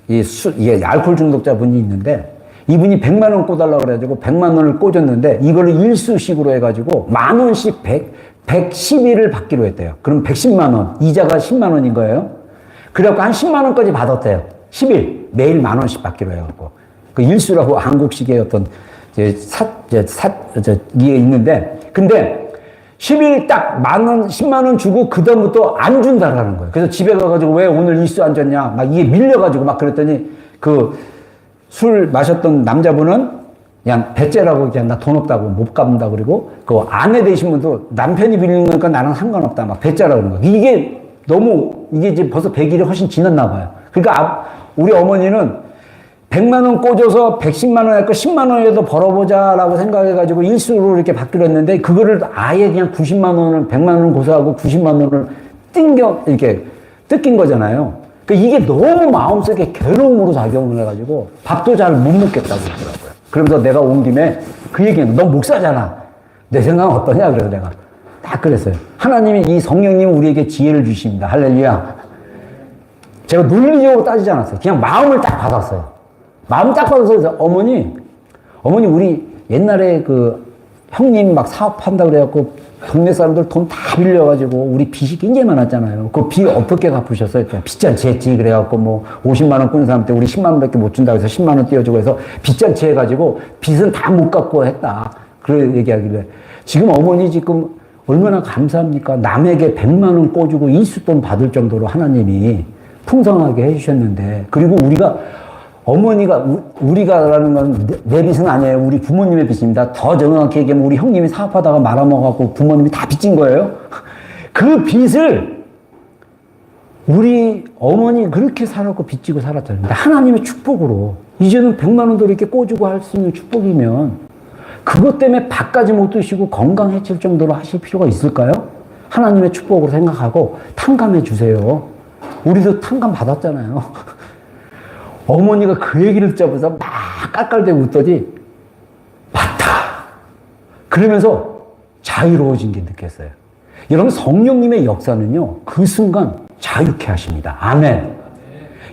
이게 알코올 중독자 분이 있는데 이분이 100만 원 꿔달라고 그래가지고 100만 원을 꽂았는데 이거를 일수식으로 해가지고 10,000원씩 110일을 받기로 했대요. 그럼 110만 원, 이자가 10만 원인 거예요. 그래갖고 한 10만 원까지 받았대요. 10일, 매일 10,000원씩 받기로 해갖고. 그 일수라고 한국식의 어떤 이게 있는데, 근데 10일 딱 10,000원, 10만 원 주고 그다음부터 안 준다라는 거예요. 그래서 집에 가가지고 왜 오늘 일수 안 줬냐? 막 이게 밀려가지고 막 그랬더니 그 술 마셨던 남자분은 그냥 배째라고 그냥 나 돈 없다고 못 갚는다 그리고 그 아내 되신 분도 남편이 빌리는 거니까 나랑 상관없다 막 배째라고 그러는 거예요. 이게 이제 벌써 100일이 훨씬 지났나 봐요. 그러니까 우리 어머니는 100만 원 꽂아서 110만 원 할거 10만 원이라도 벌어보자라고 생각해가지고 일수로 이렇게 받기로 했는데 그거를 아예 그냥 90만 원을 100만 원을 고소하고 90만 원을 이렇게 뜯긴 거잖아요. 그러니까 이게 너무 마음속에 괴로움으로 작용을 해가지고 밥도 잘 못 먹겠다고 그러더라고요. 그러면서 내가 온 김에 그 얘기는 너 목사잖아. 내 생각은 어떠냐? 그래서 내가 딱 그랬어요. 하나님이 이 성령님은 우리에게 지혜를 주십니다. 할렐루야. 제가 논리적으로 따지지 않았어요. 그냥 마음을 딱 받았어요. 마음 딱 받아서 어머니 우리 옛날에 그 형님 막 사업한다 그래갖고 동네 사람들 돈 다 빌려가지고 우리 빚이 굉장히 많았잖아요. 그 빚 어떻게 갚으셨어요? 빚잔치 했지. 그래갖고 뭐 50만 원 꾸는 사람한테 우리 10만 원밖에 못 준다고 해서 10만 원 띄워주고 해서 빚잔치 해가지고 빚은 다 못 갚고 했다. 그래 얘기하길래 지금 어머니 지금 얼마나 감사합니까? 남에게 100만 원 꿔주고 일수돈 받을 정도로 하나님이 풍성하게 해주셨는데 그리고 우리가라는 건 내 빚은 아니에요. 우리 부모님의 빚입니다. 더 정확히 얘기하면 우리 형님이 사업하다가 말아먹어갖고 부모님이 다 빚진 거예요. 그 빚을 우리 어머니 그렇게 살았고 빚지고 살았잖아요. 근데 하나님의 축복으로 이제는 100만 원도 이렇게 꿔주고 할 수 있는 축복이면 그것 때문에 밥까지 못 드시고 건강 해칠 정도로 하실 필요가 있을까요? 하나님의 축복으로 생각하고 탕감해 주세요. 우리도 탕감 받았잖아요. 어머니가 그 얘기를 듣자마자 막 깔깔대고 웃더니 맞다. 그러면서 자유로워진 게 느꼈어요. 여러분 성령님의 역사는요. 그 순간 자유케 하십니다. 아멘.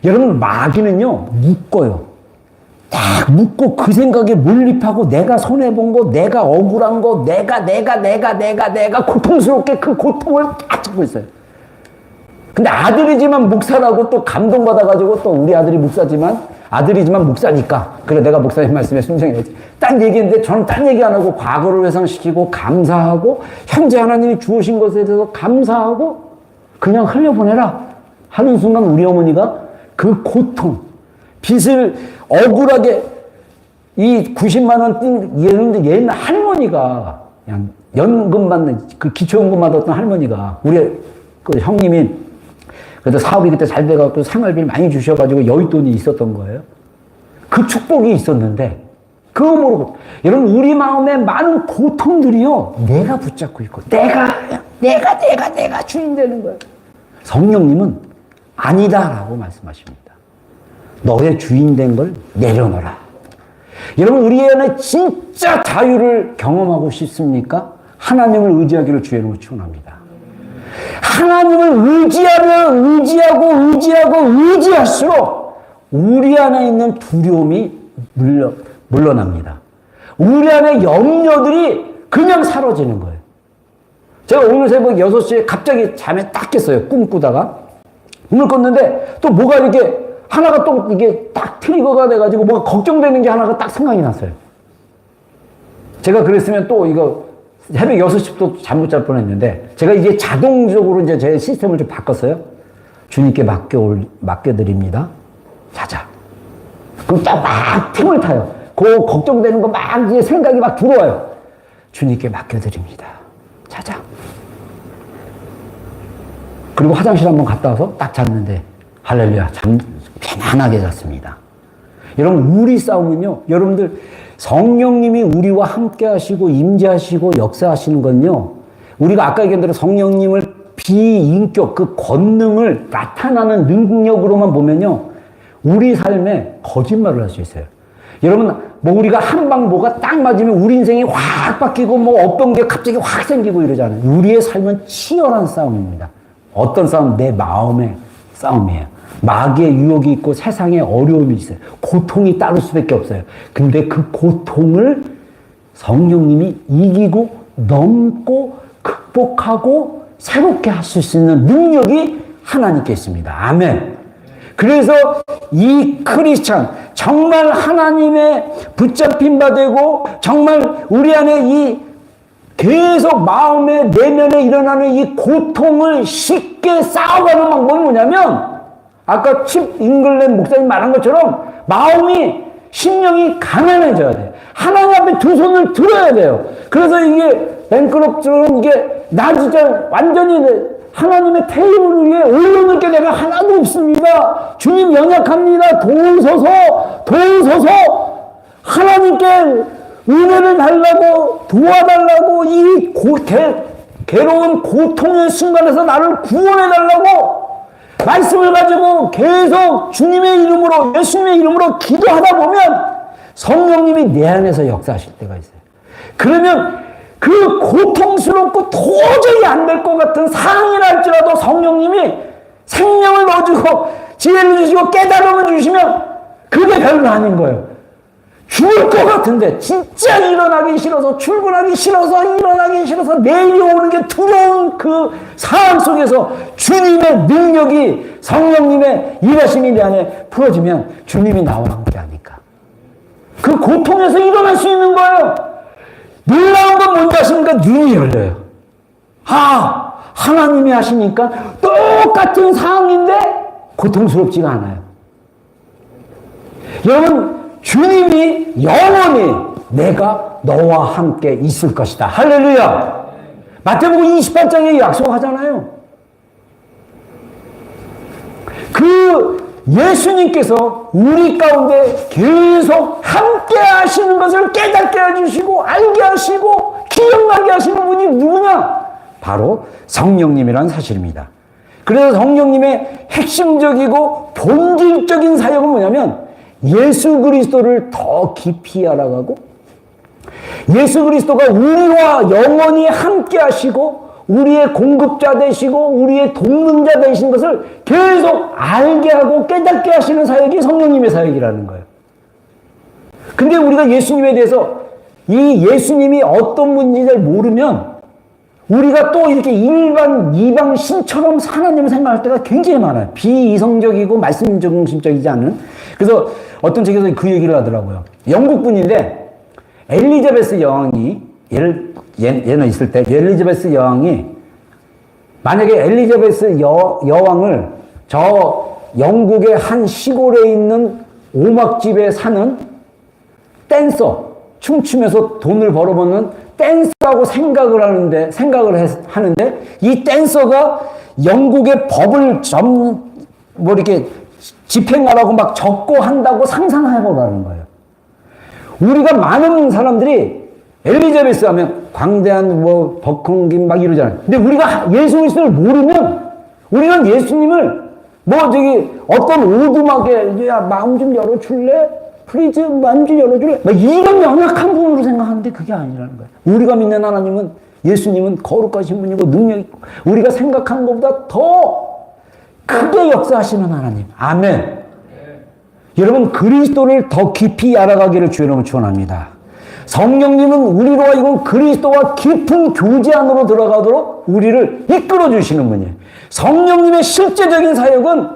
여러분 마귀는요. 묶어요. 딱 묶고 그 생각에 몰입하고 내가 손해본 거, 내가 억울한 거, 내가 고통스럽게 그 고통을 딱 잡고 있어요. 근데 아들이지만 목사라고 또 감동받아가지고 또 우리 아들이 목사지만 아들이지만 목사니까 그래 내가 목사님 말씀에 순종해야지 딴 얘기인데 저는 딴 얘기 안 하고 과거를 회상시키고 감사하고 현재 하나님이 주어진 것에 대해서 감사하고 그냥 흘려보내라 하는 순간 우리 어머니가 그 고통 빚을 억울하게 이 90만 원 얘는 할머니가 그냥 연금 받는 그 기초연금 받았던 할머니가 우리 그 형님이 그래도 사업이 그때 잘 돼가지고 생활비를 많이 주셔가지고 여윳돈이 있었던 거예요. 그 축복이 있었는데 그거 모르고 여러분 우리 마음에 많은 고통들이요 내가 붙잡고 있고 내가 내가 주인 되는 거예요. 성령님은 아니다라고 말씀하십니다. 너의 주인 된 걸 내려놓아라. 여러분, 우리 안에 진짜 자유를 경험하고 싶습니까? 하나님을 의지하기를 주의 축원합니다. 하나님을 의지할수록 우리 안에 있는 두려움이 물러납니다. 우리 안에 염려들이 그냥 사라지는 거예요. 제가 오늘 새벽 6시에 갑자기 잠에 딱 깼어요. 꿈꾸다가. 꿈을 꿨는데 또 뭐가 이렇게 하나가 또 이게 딱 트리거가 돼가지고 뭐가 걱정되는 게 하나가 딱 생각이 났어요. 제가 그랬으면 또 이거 새벽 6시부터 잠 못 잘 뻔했는데 제가 이게 자동적으로 이제 제 시스템을 좀 바꿨어요. 주님께 맡겨드립니다. 자자. 그럼 딱 막 틈을 타요. 그 걱정되는 거 막 이제 생각이 막 들어와요. 주님께 맡겨드립니다. 자자. 그리고 화장실 한번 갔다 와서 딱 잤는데 할렐루야, 편안하게 잤습니다. 여러분, 우리 싸움은요, 여러분들 성령님이 우리와 함께 하시고 임재하시고 역사하시는 건요, 우리가 아까 얘기한 대로 성령님을 비인격, 그 권능을 나타나는 능력으로만 보면요, 우리 삶에 거짓말을 할 수 있어요. 여러분, 뭐 우리가 한방 뭐가 딱 맞으면 우리 인생이 확 바뀌고 뭐 어떤 게 갑자기 확 생기고 이러잖아요. 우리의 삶은 치열한 싸움입니다. 어떤 싸움? 내 마음의 싸움이에요. 마귀의 유혹이 있고 세상에 어려움이 있어요. 고통이 따를 수밖에 없어요. 근데 그 고통을 성령님이 이기고 넘고 극복하고 새롭게 하실 수 있는 능력이 하나님께 있습니다. 아멘. 그래서 이 크리스찬, 정말 하나님의 붙잡힌 바 되고 정말 우리 안에 이 계속 마음의 내면에 일어나는 이 고통을 쉽게 싸워가는 방법이 뭐냐면, 아까 칩 잉글랜드 목사님 말한 것처럼 마음이, 심령이 가난해져야 돼요. 하나님 앞에 두 손을 들어야 돼요. 그래서 이게 뱅크럽처럼 이게 나 진짜 완전히 하나님의 테이블 위에 올려놓을 게 내가 하나도 없습니다. 주님 연약합니다. 도우소서. 하나님께 은혜를 달라고, 도와달라고, 이 괴로운 고통의 순간에서 나를 구원해달라고 말씀을 가지고 계속 주님의 이름으로, 예수님의 이름으로 기도하다 보면 성령님이 내 안에서 역사하실 때가 있어요. 그러면 그 고통스럽고 도저히 안 될 것 같은 상황이라 할지라도 성령님이 생명을 넣어주고 지혜를 주시고 깨달음을 주시면 그게 별로 아닌 거예요. 죽을 것 같은데 진짜 일어나기 싫어서, 출근하기 싫어서, 일어나기 싫어서 내일이 오는 게 두려운 그 상황 속에서 주님의 능력이, 성령님의 일하심이 내 안에 풀어지면 주님이 나와 함께 하니까 그 고통에서 일어날 수 있는 거예요. 놀라운 건 뭔지 아십니까? 눈이 열려요. 아, 하나님이 하시니까 똑같은 상황인데 고통스럽지가 않아요. 여러분, 주님이 영원히 내가 너와 함께 있을 것이다. 할렐루야. 마태복음 28장에 약속하잖아요. 그 예수님께서 우리 가운데 계속 함께 하시는 것을 깨닫게 해주시고 알게 하시고 기억나게 하시는 분이 누구냐? 바로 성령님이라는 사실입니다. 그래서 성령님의 핵심적이고 본질적인 사역은 뭐냐면 예수 그리스도를 더 깊이 알아가고 예수 그리스도가 우리와 영원히 함께 하시고 우리의 공급자 되시고 우리의 돕는 자 되신 것을 계속 알게 하고 깨닫게 하시는 사역이 성령님의 사역이라는 거예요. 근데 우리가 예수님에 대해서 이 예수님이 어떤 분인지 잘 모르면 우리가 또 이렇게 일반 이방 신처럼 하나님을 생각할 때가 굉장히 많아요. 비이성적이고 말씀 중심적이지 않은. 그래서 어떤 책에서 그 얘기를 하더라고요. 영국 분인데 엘리자베스 여왕이 얘는 있을 때 엘리자베스 여왕이 만약에 엘리자베스 여왕을 저 영국의 한 시골에 있는 오막집에 사는 댄서, 춤추면서 돈을 벌어먹는 댄서라고 생각을 하는데 이 댄서가 영국의 법을 뭐 이렇게 집행하라고 막 적고 한다고 상상해보라는 거예요. 우리가 많은 사람들이 엘리자베스 하면 광대한 뭐 버컹김 막 이러잖아요. 근데 우리가 예수 그리스도를 모르면 우리는 예수님을 뭐 저기 어떤 오두막에 야 마음 좀 열어줄래? 플리즈 마음 좀 열어줄래? 막 이런 명확한 분으로 생각하는데 그게 아니라는 거예요. 우리가 믿는 하나님은 예수님은 거룩하신 분이고 능력 있고 우리가 생각한 것보다 더 크게 역사하시는 하나님. 아멘. 여러분 그리스도를 더 깊이 알아가기를 주의 이름으로 축원합니다. 성령님은 우리로 하여금 그리스도와 깊은 교제 안으로 들어가도록 우리를 이끌어 주시는 분이에요. 성령님의 실제적인 사역은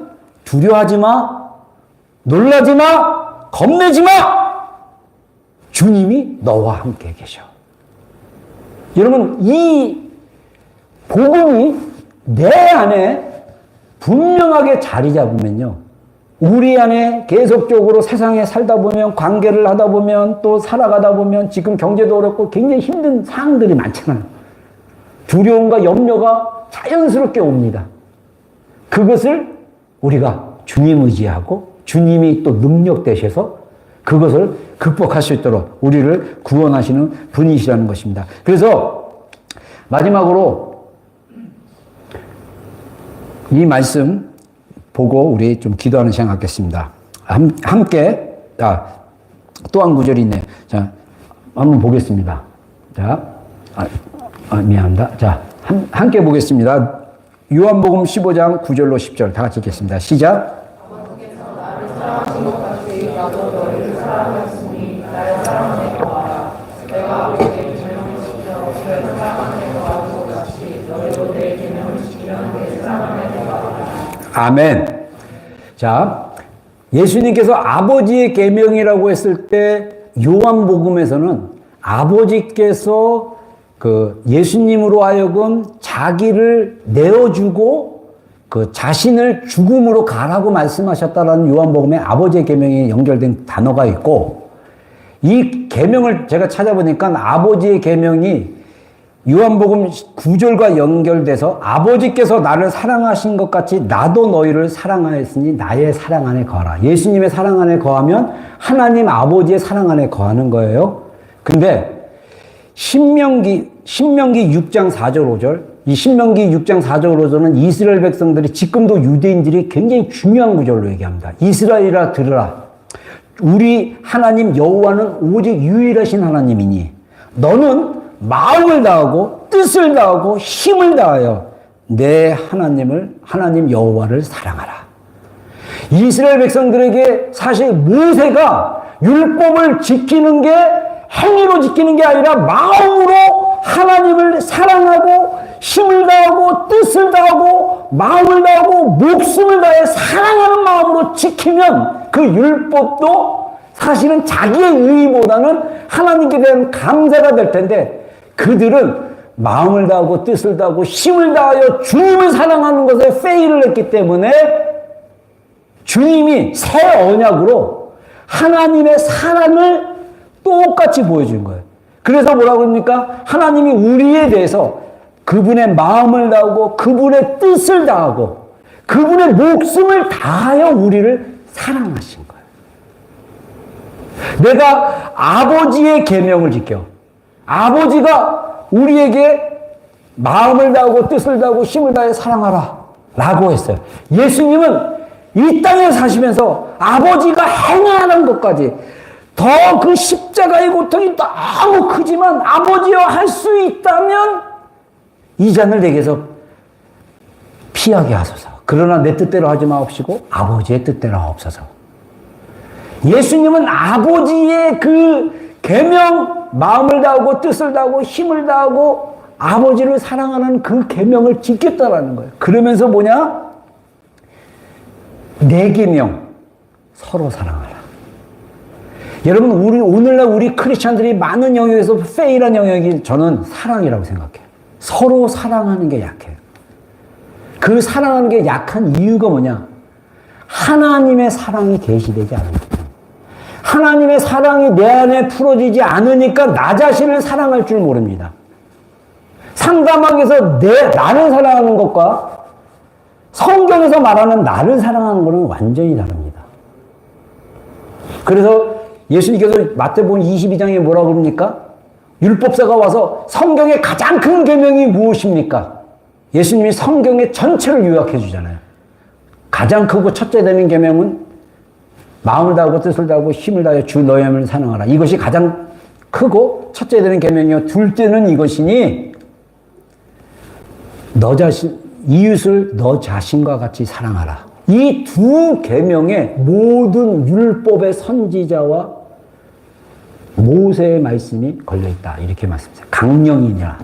두려워하지 마, 놀라지 마, 겁내지 마. 주님이 너와 함께 계셔. 여러분 이 복음이 내 안에 분명하게 자리 잡으면요. 우리 안에 계속적으로 세상에 살다 보면 관계를 하다 보면 또 살아가다 보면 지금 경제도 어렵고 굉장히 힘든 상황들이 많잖아요. 두려움과 염려가 자연스럽게 옵니다. 그것을 우리가 주님 의지하고 주님이 또 능력 되셔서 그것을 극복할 수 있도록 우리를 구원하시는 분이시라는 것입니다. 그래서 마지막으로 이 말씀 보고 우리 좀 기도하는 시간 갖겠습니다. 함께, 또 한 구절이 있네요. 자, 한번 보겠습니다. 자, 미안합니다. 자, 함께 보겠습니다. 요한복음 15장 9절로 10절 다 같이 읽겠습니다. 시작. 아버지께서 나를 사랑하신 것 같이 나도 너희를 사랑하였으니 나의 사랑을 더하라. 내가 아버지께 계명을 지켜 너희를 사랑하는 것 같이 너희도 내 계명을 지키면 내 사랑을 더하라. 아멘. 자, 예수님께서 아버지의 계명이라고 했을 때 요한복음에서는 아버지께서 그 예수님으로 하여금 자기를 내어주고 그 자신을 죽음으로 가라고 말씀하셨다라는 요한복음에 아버지의 계명이 연결된 단어가 있고 이 계명을 제가 찾아보니까 아버지의 계명이 요한복음 9절과 연결돼서 아버지께서 나를 사랑하신 것 같이 나도 너희를 사랑하였으니 나의 사랑 안에 거하라. 예수님의 사랑 안에 거하면 하나님 아버지의 사랑 안에 거하는 거예요. 근데 신명기 6장 4절 5절 이 신명기 6장 4절 5절은 이스라엘 백성들이 지금도 유대인들이 굉장히 중요한 구절로 얘기합니다. 이스라엘아 들으라. 우리 하나님 여호와는 오직 유일하신 하나님이니 너는 마음을 다하고 뜻을 다하고 힘을 다하여 내 하나님 여호와를 사랑하라. 이스라엘 백성들에게 사실 모세가 율법을 지키는 게 행위로 지키는 게 아니라 마음으로 하나님을 사랑하고 힘을 다하고 뜻을 다하고 마음을 다하고 목숨을 다해 사랑하는 마음으로 지키면 그 율법도 사실은 자기의 의의보다는 하나님께 대한 감사가 될 텐데 그들은 마음을 다하고 뜻을 다하고 힘을 다하여 주님을 사랑하는 것에 페일을 했기 때문에 주님이 새 언약으로 하나님의 사랑을 똑같이 보여준 거예요. 그래서 뭐라고 합니까? 하나님이 우리에 대해서 그분의 마음을 다하고 그분의 뜻을 다하고 그분의 목숨을 다하여 우리를 사랑하신 거예요. 내가 아버지의 계명을 지켜 아버지가 우리에게 마음을 다하고 뜻을 다하고 힘을 다해 사랑하라 라고 했어요. 예수님은 이 땅에 사시면서 아버지가 행하는 것까지 더 그 십자가의 고통이 너무 크지만 아버지와 할 수 있다면 이 잔을 내게서 피하게 하소서. 그러나 내 뜻대로 하지 마옵시고 아버지의 뜻대로 하옵소서. 예수님은 아버지의 그 계명, 마음을 다하고 뜻을 다하고 힘을 다하고 아버지를 사랑하는 그 계명을 지켰다라는 거예요. 그러면서 뭐냐? 내 계명, 서로 사랑하라. 여러분, 오늘날 우리 크리스찬들이 많은 영역에서 페일한 영역이 저는 사랑이라고 생각해요. 서로 사랑하는 게 약해요. 그 사랑하는 게 약한 이유가 뭐냐? 하나님의 사랑이 계시되지 않은 거예요. 하나님의 사랑이 내 안에 풀어지지 않으니까 나 자신을 사랑할 줄 모릅니다. 상담학에서 나를 사랑하는 것과 성경에서 말하는 나를 사랑하는 것은 완전히 다릅니다. 그래서 예수님께서 마태복음 22장에 뭐라고 그럽니까? 율법사가 와서 성경의 가장 큰 계명이 무엇입니까? 예수님이 성경의 전체를 요약해 주잖아요. 가장 크고 첫째 되는 계명은 마음을 다하고 뜻을 다하고 힘을 다하여 주 너의 하나님을 사랑하라. 이것이 가장 크고 첫째 되는 계명이요. 둘째는 이것이니 너 자신, 이웃을 너 자신과 같이 사랑하라. 이 두 계명에 모든 율법의 선지자와 모세의 말씀이 걸려있다. 이렇게 말씀하세요. 강령이냐.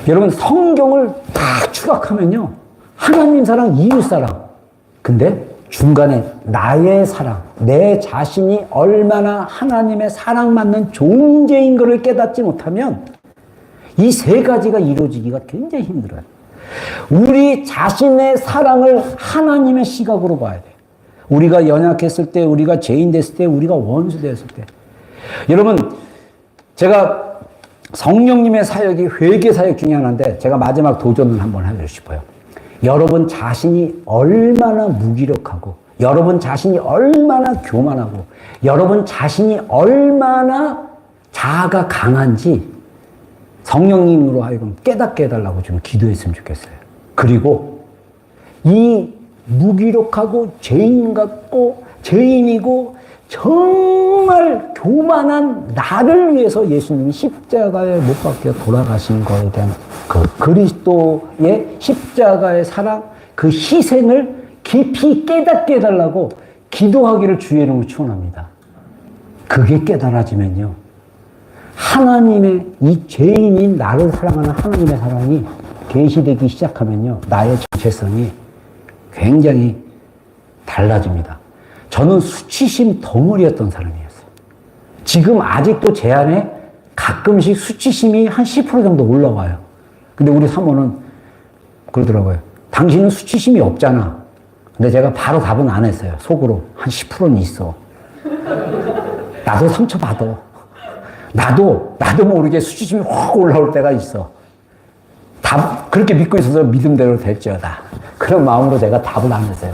여러분 성경을 다 추락하면요. 하나님 사랑, 이웃 사랑. 근데 중간에 나의 사랑, 내 자신이 얼마나 하나님의 사랑받는 존재인 것을 깨닫지 못하면 이 세 가지가 이루어지기가 굉장히 힘들어요. 우리 자신의 사랑을 하나님의 시각으로 봐야 돼요. 우리가 연약했을 때, 우리가 죄인 됐을 때, 우리가 원수 되었을 때. 여러분, 제가 성령님의 사역이 회개 사역 중에 하나인데 제가 마지막 도전을 한번 하고 싶어요. 여러분 자신이 얼마나 무기력하고, 여러분 자신이 얼마나 교만하고, 여러분 자신이 얼마나 자아가 강한지 성령님으로 하여금 깨닫게 해달라고 좀 기도했으면 좋겠어요. 그리고 이 무기력하고 죄인 같고 죄인이고 정말 교만한 나를 위해서 예수님이 십자가에 못 박혀 돌아가신 거에 대한 그 그리스도의 십자가의 사랑, 그 희생을 깊이 깨닫게 해달라고 기도하기를 주의 이름으로 축원합니다. 그게 깨달아지면요. 하나님의 이 죄인인 나를 사랑하는 하나님의 사랑이 계시되기 시작하면요. 나의 정체성이 굉장히 달라집니다. 저는 수치심 덩어리였던 사람이었어요. 지금 아직도 제 안에 가끔씩 수치심이 한 10% 정도 올라와요. 근데 우리 사모는 그러더라고요. 당신은 수치심이 없잖아. 근데 제가 바로 답은 안 했어요. 속으로. 한 10%는 있어. 나도 상처받아. 나도 모르게 수치심이 확 올라올 때가 있어. 그렇게 믿고 있어서 믿음대로 될지어다. 그런 마음으로 제가 답을 안 했어요.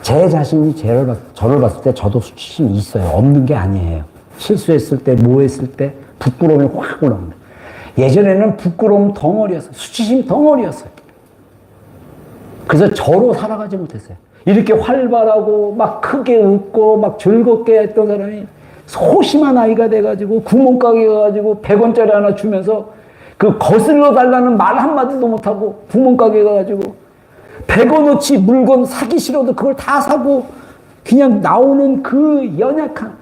제 자신이 저를 봤을 때 저도 수치심이 있어요. 없는 게 아니에요. 실수했을 때, 뭐 했을 때, 부끄러움이 확 올라옵니다. 예전에는 부끄러움 덩어리였어요. 수치심 덩어리였어요. 그래서 저로 살아가지 못했어요. 이렇게 활발하고, 막 크게 웃고, 막 즐겁게 했던 사람이 소심한 아이가 돼가지고 구멍가게 가가지고 100원짜리 하나 주면서 그 거슬러 달라는 말 한마디도 못하고 구멍가게 가가지고 100원어치 물건 사기 싫어도 그걸 다 사고 그냥 나오는 그 연약한.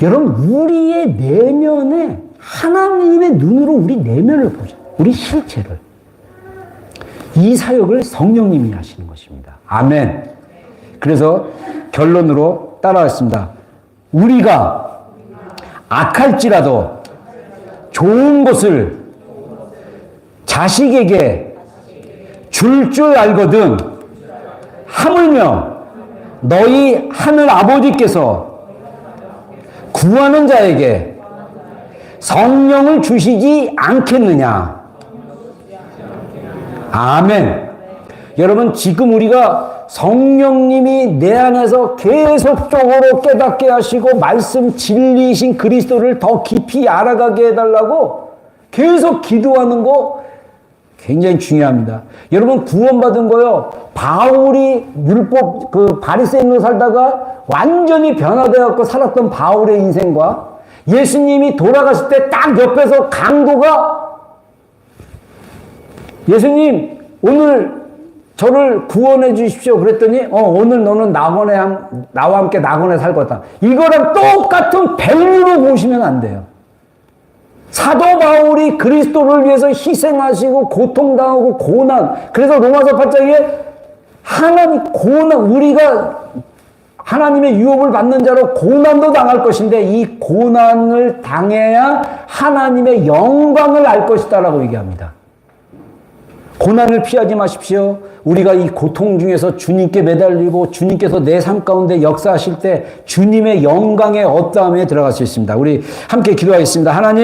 여러분, 우리의 내면에 하나님의 눈으로 우리 내면을 보자. 우리 실체를. 이 사역을 성령님이 하시는 것입니다. 아멘. 그래서 결론으로 따라하겠습니다. 우리가 악할지라도 좋은 것을 자식에게 줄 알거든 하물며 너희 하늘 아버지께서 구하는 자에게 성령을 주시지 않겠느냐. 아멘. 여러분, 지금 우리가 성령님이 내 안에서 계속적으로 깨닫게 하시고 말씀 진리이신 그리스도를 더 깊이 알아가게 해달라고 계속 기도하는 거 굉장히 중요합니다. 여러분, 구원받은 거요. 바울이 율법 바리새인으로 살다가 완전히 변화되어 살았던 바울의 인생과 예수님이 돌아가실 때 딱 옆에서 강도가 예수님 오늘 저를 구원해 주십시오. 그랬더니 오늘 너는 나와 함께 낙원에 살 거다. 이거랑 똑같은 밸류로 보시면 안 돼요. 사도 바울이 그리스도를 위해서 희생하시고 고통당하고 고난. 그래서 로마서 8장에 우리가 하나님의 유업을 받는 자로 고난도 당할 것인데 이 고난을 당해야 하나님의 영광을 알 것이다라고 얘기합니다. 고난을 피하지 마십시오. 우리가 이 고통 중에서 주님께 매달리고 주님께서 내 삶 가운데 역사하실 때 주님의 영광의 어떠함에 들어갈 수 있습니다. 우리 함께 기도하겠습니다. 하나님,